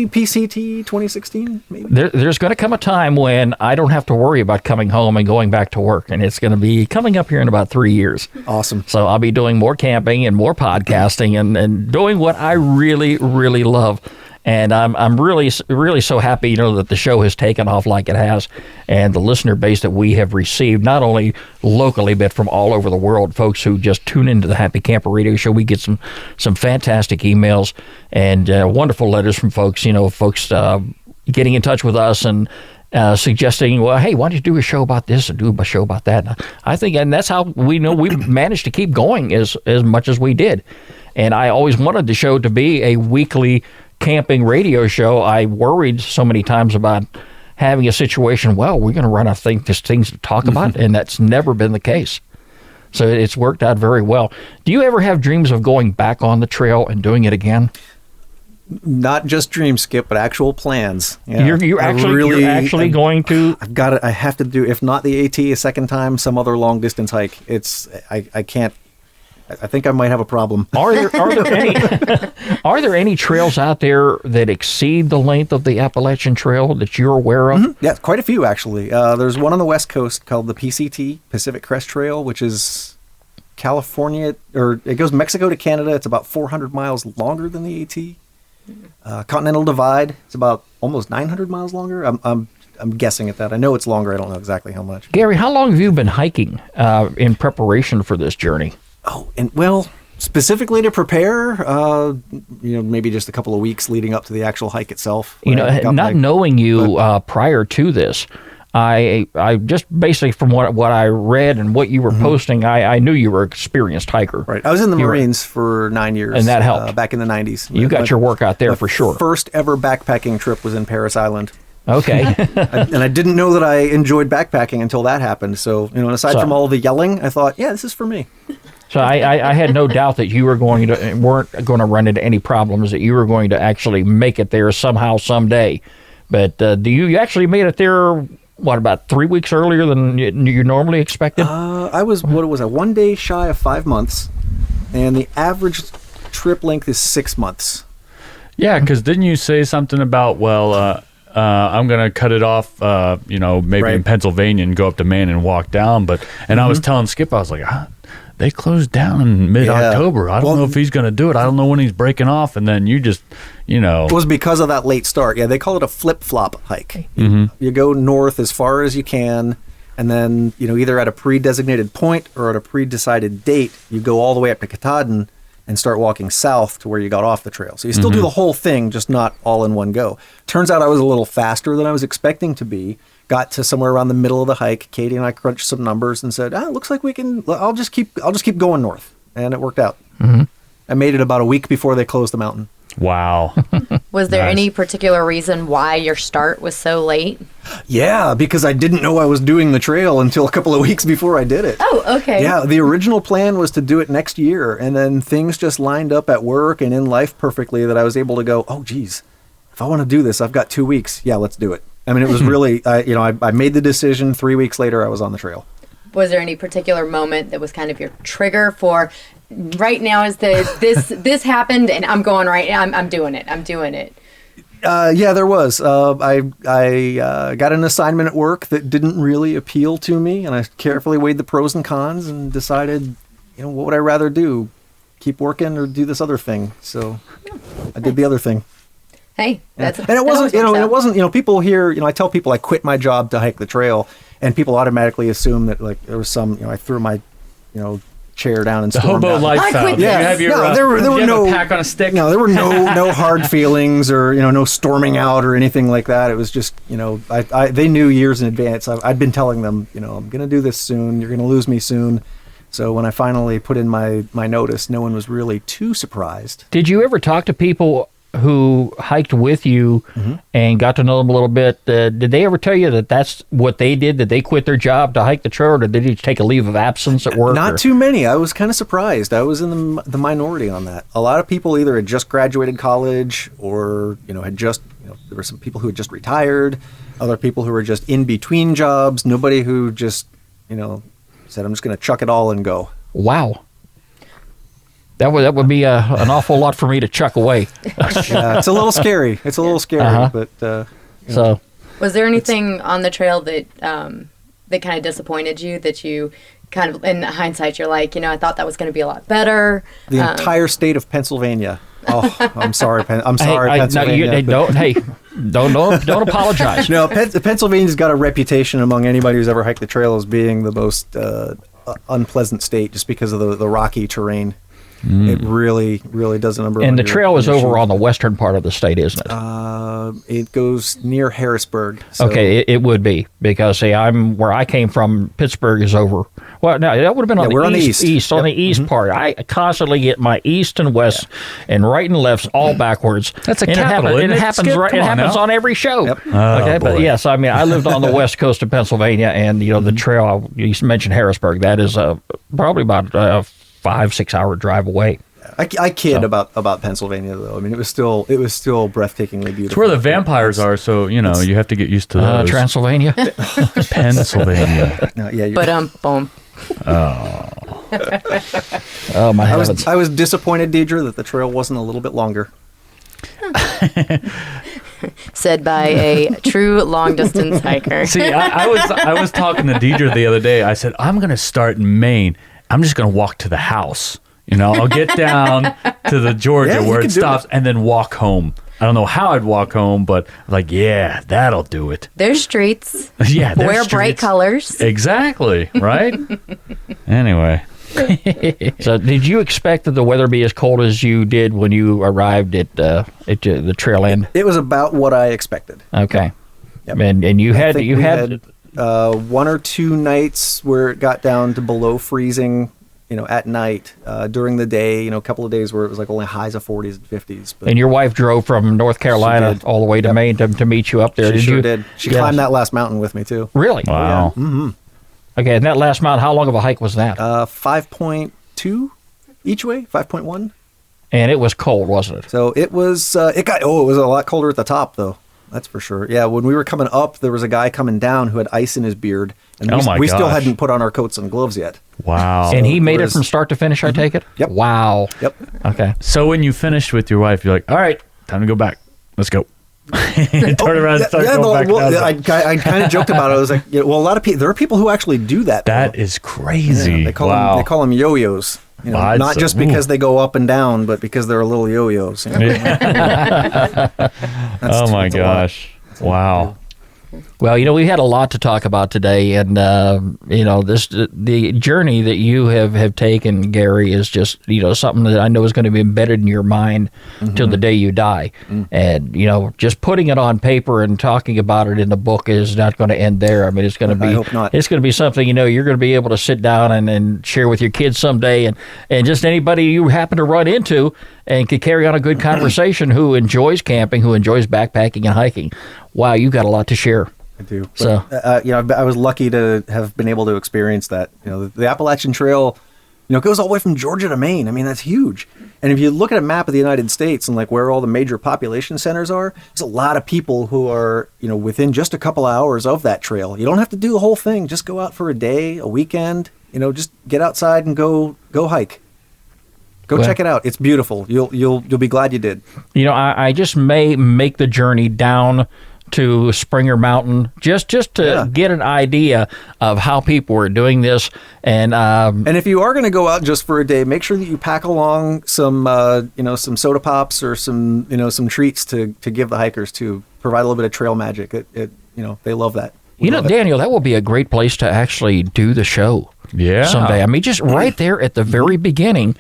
PCT 2016. Maybe. There's going to come a time when I don't have to worry about coming home and going back to work, and it's going to be coming up here in about 3 years. Awesome. So I'll be doing more camping and more podcasting and doing what I really, really love. And I'm really, really so happy, that the show has taken off like it has, and the listener base that we have received, not only locally, but from all over the world, folks who just tune into the Happy Camper Radio Show. We get some fantastic emails and wonderful letters from folks, folks getting in touch with us and suggesting, well, hey, why don't you do a show about this or do a show about that? I think, and that's how we managed to keep going as much as we did. And I always wanted the show to be a weekly camping radio show. I worried so many times about having a situation, well, we're going to run out of things to talk about, and that's never been the case. So it's worked out very well. Do you ever have dreams of going back on the trail and doing it again? Not just dream, Skip, but actual plans. Yeah. You're actually going to. I've got it. I have to do, if not the AT a second time, some other long distance hike. I can't. I think I might have a problem. Are there any trails out there that exceed the length of the Appalachian Trail that you're aware of? Mm-hmm. Yeah, quite a few actually. There's one on the West Coast called the PCT, Pacific Crest Trail, which is California, or it goes Mexico to Canada. It's about 400 miles longer than the AT. Continental Divide, it's about almost 900 miles longer. I'm guessing at that. I know it's longer. I don't know exactly how much. Gary, how long have you been hiking in preparation for this journey? Oh, and well, specifically to prepare, maybe just a couple of weeks leading up to the actual hike itself. Not knowing you prior to this, I just basically from what I read and what you were posting, I knew you were an experienced hiker. Right. I was in the Marines for 9 years. And that helped. Back in the 90s. You got your work out there for sure. First ever backpacking trip was in Paris Island. Okay. And I didn't know that I enjoyed backpacking until that happened. So, aside from all the yelling, I thought, yeah, this is for me. So I had no doubt that you weren't going to run into any problems, that you were going to actually make it there somehow, someday. But you actually made it there, about 3 weeks earlier than you normally expected? I was 1 day shy of 5 months, and the average trip length is 6 months. Yeah, because didn't you say something about, I'm going to cut it off, maybe right. in Pennsylvania and go up to Maine and walk down. And I was telling Skip, I was like, they closed down in mid-October. I don't know if he's going to do it. I don't know when he's breaking off. And then you just, It was because of that late start. Yeah, they call it a flip-flop hike. Mm-hmm. You go north as far as you can, and then, either at a pre-designated point or at a pre-decided date, you go all the way up to Katahdin and start walking south to where you got off the trail. So you still do the whole thing, just not all in one go. Turns out I was a little faster than I was expecting to be. Got to somewhere around the middle of the hike. Katie and I crunched some numbers and said, it looks like we can, I'll just keep going north. And it worked out. Mm-hmm. I made it about a week before they closed the mountain. Wow. Was there any particular reason why your start was so late? Yeah, because I didn't know I was doing the trail until a couple of weeks before I did it. Oh, okay. Yeah, the original plan was to do it next year, and then things just lined up at work and in life perfectly that I was able to go, oh, geez, if I want to do this, I've got 2 weeks. Yeah, let's do it. I mean, it was really, I made the decision. 3 weeks later, I was on the trail. Was there any particular moment that was kind of your trigger for, right now is this happened and I'm going right now. I'm doing it. Yeah, there was. I got an assignment at work that didn't really appeal to me, and I carefully weighed the pros and cons and decided, what would I rather do? Keep working or do this other thing? So I did the other thing. Hey, and it wasn't, people hear, I tell people I quit my job to hike the trail, and people automatically assume that like there was some, I threw my, chair down and the hobo out. lifestyle. Yeah, you have your, there were no pack on a stick. No, there were no hard feelings or no storming out or anything like that. It was just they knew years in advance. I'd been telling them I'm going to do this soon. You're going to lose me soon. So when I finally put in my notice, no one was really too surprised. Did you ever talk to people who hiked with you and got to know them a little bit? Did they ever tell you that that's what they did? Did they quit their job to hike the trail, or did they take a leave of absence at work? Not too many. I was kind of surprised. I was in the minority on that. A lot of people either had just graduated college or had just there were some people who had just retired. Other people who were just in between jobs. Nobody who just said, I'm just going to chuck it all and go. Wow. That would be an awful lot for me to chuck away. Yeah, it's a little scary. But so, was there anything on the trail that that kind of disappointed you? That you kind of, in hindsight, you're like, I thought that was going to be a lot better. The entire state of Pennsylvania. Oh, I'm sorry. Pennsylvania. Don't apologize. No, Pennsylvania's got a reputation among anybody who's ever hiked the trail as being the most unpleasant state, just because of the rocky terrain. It really does a number. And the trail is over on the western part of the state, isn't it? It goes near Harrisburg. So. Okay, it would be, because where I came from. Pittsburgh is over. Well, no, that would have been on the east. On the east part. I constantly get my east and west and right and lefts all backwards. That's a capital. It happens on every show. Yep. Okay, but yes, I lived on the west coast of Pennsylvania, and the trail. You mentioned Harrisburg. That is probably about 5-6 hour drive away. I kid about Pennsylvania, though. It was still breathtakingly beautiful. It's where the vampires are, so you have to get used to those. Transylvania, Pennsylvania. No, yeah, but boom. Oh my heavens! I was disappointed, Deidre, that the trail wasn't a little bit longer. Said by a true long distance hiker. See, I was talking to Deidre the other day. I said, I'm going to start in Maine. I'm just going to walk to the house. I'll get down to the Georgia where it stops and then walk home. I don't know how I'd walk home, but that'll do it. There's streets. Yeah, there's wear streets. bright colors. Exactly, right? Anyway. So did you expect that the weather be as cold as you did when you arrived at the trail end? It was about what I expected. Okay. Yep. And you had 1 or 2 nights where it got down to below freezing, at night. During the day, a couple of days where it was like only highs of 40s and 50s. But and your wife drove from North Carolina all the way to Maine to meet you up there. She did. She climbed that last mountain with me too. Really? Wow. Yeah. Mm-hmm. Okay, and that last mountain, how long of a hike was that? 5.2 each way, 5.1. And it was cold, wasn't it? So it was. It was a lot colder at the top, though. That's for sure. Yeah, when we were coming up, there was a guy coming down who had ice in his beard, and we still hadn't put on our coats and gloves yet. Wow. And he made it from start to finish, I take it? Yep. Wow. Yep. Okay. So when you finished with your wife, you're like, all right, time to go back. Let's go. Turn around and start going back down. I kind of joked about it. I was like, a lot of people. There are people who actually do that. That is crazy. Yeah, they call them yo-yos. Not just because they go up and down, but because they're little yo-yos. Oh my gosh. Wow. Well, we had a lot to talk about today, and the journey that you have taken, Gary, is just something that I know is going to be embedded in your mind till the day you die. And just putting it on paper and talking about it in the book is not going to end there. It's going to be. I hope not. It's going to be something you're going to be able to sit down and share with your kids someday, and just anybody you happen to run into, and could carry on a good conversation who enjoys camping, who enjoys backpacking and hiking. Wow, you got a lot to share. I do. But, I was lucky to have been able to experience that. The Appalachian Trail, goes all the way from Georgia to Maine. That's huge. And if you look at a map of the United States and where all the major population centers are, there's a lot of people who are, within just a couple hours of that trail. You don't have to do the whole thing. Just go out for a day, a weekend. Just get outside and go hike. Go check it out. It's beautiful. You'll be glad you did. You know, I just may make the journey down to Springer Mountain just to get an idea of how people are doing this. And if you are going to go out just for a day, make sure that you pack along some some soda pops or some treats to give the hikers to provide a little bit of trail magic. They love that. Daniel, that will be a great place to actually do the show. Yeah. Someday. I mean, just right there at the very beginning,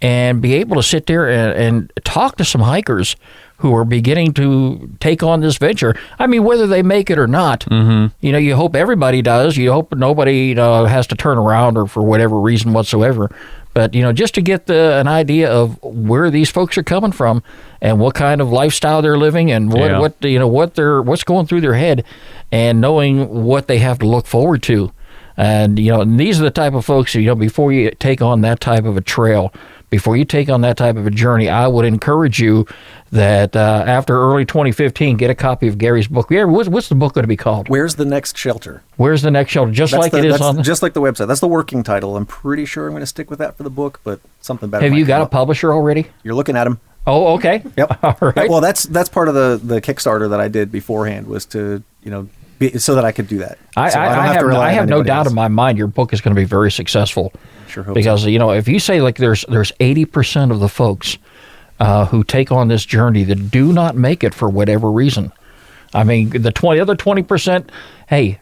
and be able to sit there and talk to some hikers who are beginning to take on this venture. I mean, whether they make it or not, you hope everybody does. You hope nobody has to turn around or for whatever reason whatsoever. But, just to get an idea of where these folks are coming from and what kind of lifestyle they're living and what's going through their head, and knowing what they have to look forward to. And, these are the type of folks, before you take on that type of a trail, before you take on that type of a journey, I would encourage you that after early 2015, get a copy of Gary's book. Yeah, what's the book going to be called? Where's the Next Shelter? Where's the Next Shelter? Just like the website. That's the working title. I'm pretty sure I'm going to stick with that for the book, but something better. Have you got a publisher already? You're looking at him. Oh, okay. Yep. All right. Well, that's part of the Kickstarter that I did beforehand, was to so that I could do that. I have no doubt in my mind your book is going to be very successful. Sure hope because so. If you say like there's 80% of the folks who take on this journey that do not make it for whatever reason. I mean, the other 20%, hey,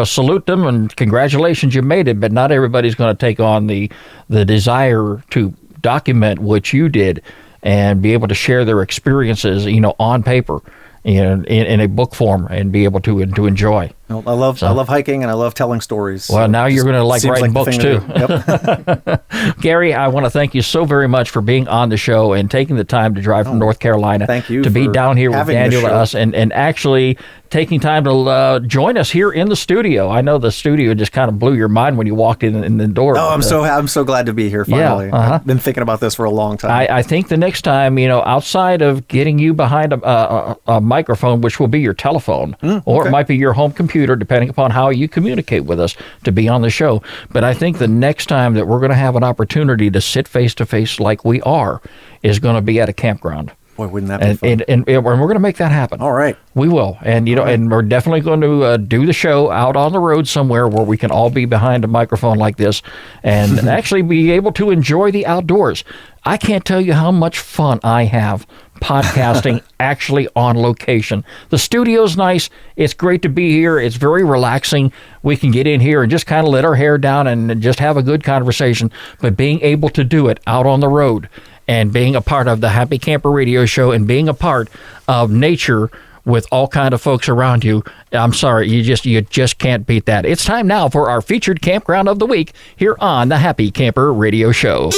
salute them and congratulations, you made it. But not everybody's going to take on the desire to document what you did and be able to share their experiences, on paper. In a book form, and be able to enjoy. Well, I love hiking, and I love telling stories. Well, now you're going to like writing books too. Yep. Gary, I want to thank you so very much for being on the show and taking the time to drive from North Carolina. Thank you to be down here with Daniel and us, and actually taking time to join us here in the studio. I know the studio just kind of blew your mind when you walked in the door. Oh, I'm so glad to be here finally. Yeah, I've been thinking about this for a long time. I think the next time, outside of getting you behind a microphone, which will be your telephone, or it might be your home computer, depending upon how you communicate with us to be on the show. But I think the next time that we're going to have an opportunity to sit face to face like we are is going to be at a campground. Boy, wouldn't that be fun? And we're going to make that happen. All right. We will. And, and we're definitely going to do the show out on the road somewhere where we can all be behind a microphone like this and actually be able to enjoy the outdoors. I can't tell you how much fun I have podcasting actually on location. The studio's nice. It's great to be here. It's very relaxing. We can get in here and just kind of let our hair down and just have a good conversation. But being able to do it out on the road and being a part of the Happy Camper Radio Show and being a part of nature with all kind of folks around you, I'm sorry, you just can't beat that. It's time now for our featured campground of the week here on the Happy Camper Radio Show.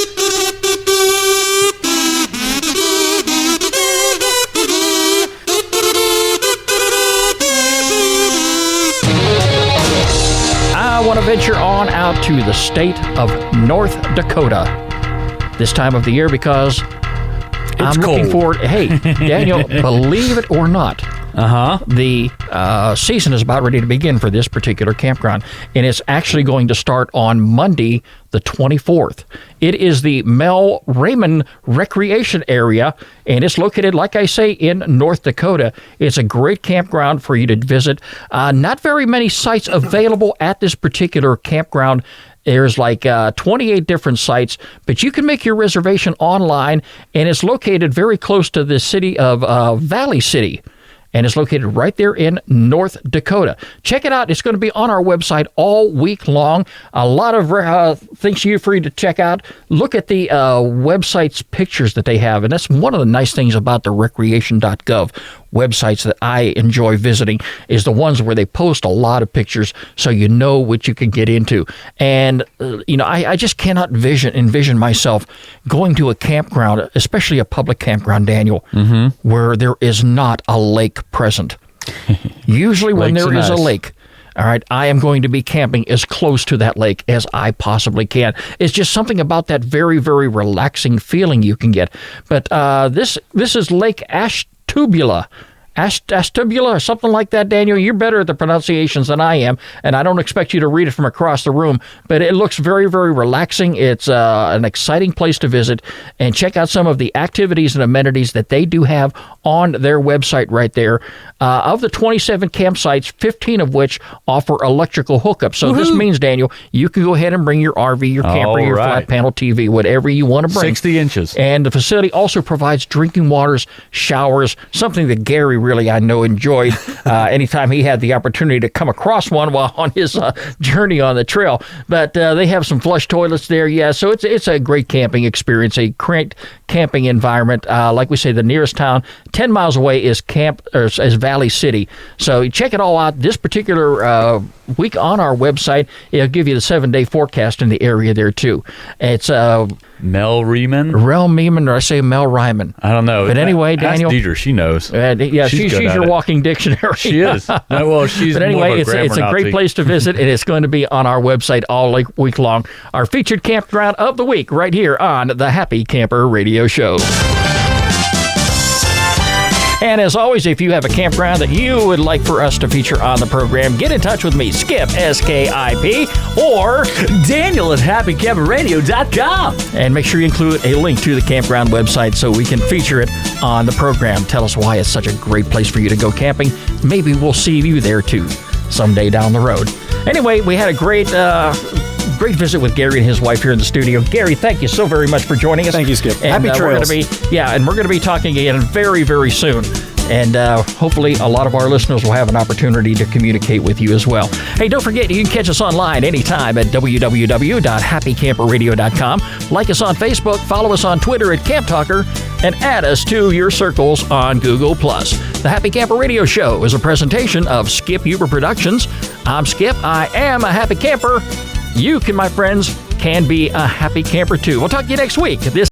I want to venture on out to the state of North Dakota this time of the year because I'm looking forward. Hey, Daniel, believe it or not, the season is about ready to begin for this particular campground, and it's actually going to start on Monday, the 24th. It is the Mel Raymond Recreation Area, and it's located, like I say, in North Dakota. It's a great campground for you to visit. Not very many sites available at this particular campground. There's like 28 different sites, but you can make your reservation online, and it's located very close to the city of Valley City. And it's located right there in North Dakota. Check it out. It's going to be on our website all week long. A lot of things for you to check out. Look at the website's pictures that they have. And that's one of the nice things about the recreation.gov websites that I enjoy visiting, is the ones where they post a lot of pictures so you know what you can get into. And, I just cannot envision myself going to a campground, especially a public campground, Daniel, where there is not a lake present. Usually when there is a lake, all right, I am going to be camping as close to that lake as I possibly can. It's just something about that very, very relaxing feeling you can get. But this is Lake Ashtubula, Astubula or something like that, Daniel. You're better at the pronunciations than I am, and I don't expect you to read it from across the room, but it looks very, very relaxing. It's an exciting place to visit, and check out some of the activities and amenities that they do have on their website right there. Of the 27 campsites, 15 of which offer electrical hookups. So this means, Daniel, you can go ahead and bring your RV, your camper, your flat panel TV, whatever you want to bring. 60 inches. And the facility also provides drinking waters, showers, something that Gary really, I know, enjoyed anytime he had the opportunity to come across one while on his journey on the trail. But they have some flush toilets there, yeah. So it's a great camping experience, a great camping environment. Like we say, the nearest town 10 miles away is Valley City. So check it all out. This particular week on our website, it'll give you the 7-day forecast in the area there too. It's Mel Ryman? Or I say Mel Ryman. I don't know. But anyway, Daniel. Ask Deidre, she knows. Yeah, she's your walking dictionary. She is. Well, she's But anyway, more of a it's a great Nazi. place to visit, and it's going to be on our website all week long. Our featured campground of the week right here on the Happy Camper Radio Show. And as always, if you have a campground that you would like for us to feature on the program, get in touch with me, Skip, S-K-I-P, or Daniel at happycamperradio.com. And make sure you include a link to the campground website so we can feature it on the program. Tell us why it's such a great place for you to go camping. Maybe we'll see you there too someday down the road. Anyway, we had a great visit with Gary and his wife here in the studio. Gary, thank you so very much for joining us. Thank you, Skip. And, Happy trails. We're going to be talking again very, very soon. And hopefully a lot of our listeners will have an opportunity to communicate with you as well. Hey, don't forget, you can catch us online anytime at www.happycamperradio.com. Like us on Facebook, follow us on Twitter at Camp Talker, and add us to your circles on Google+. The Happy Camper Radio Show is a presentation of Skip Huber Productions. I'm Skip. I am a happy camper. You can, my friends, can be a happy camper too. We'll talk to you next week. This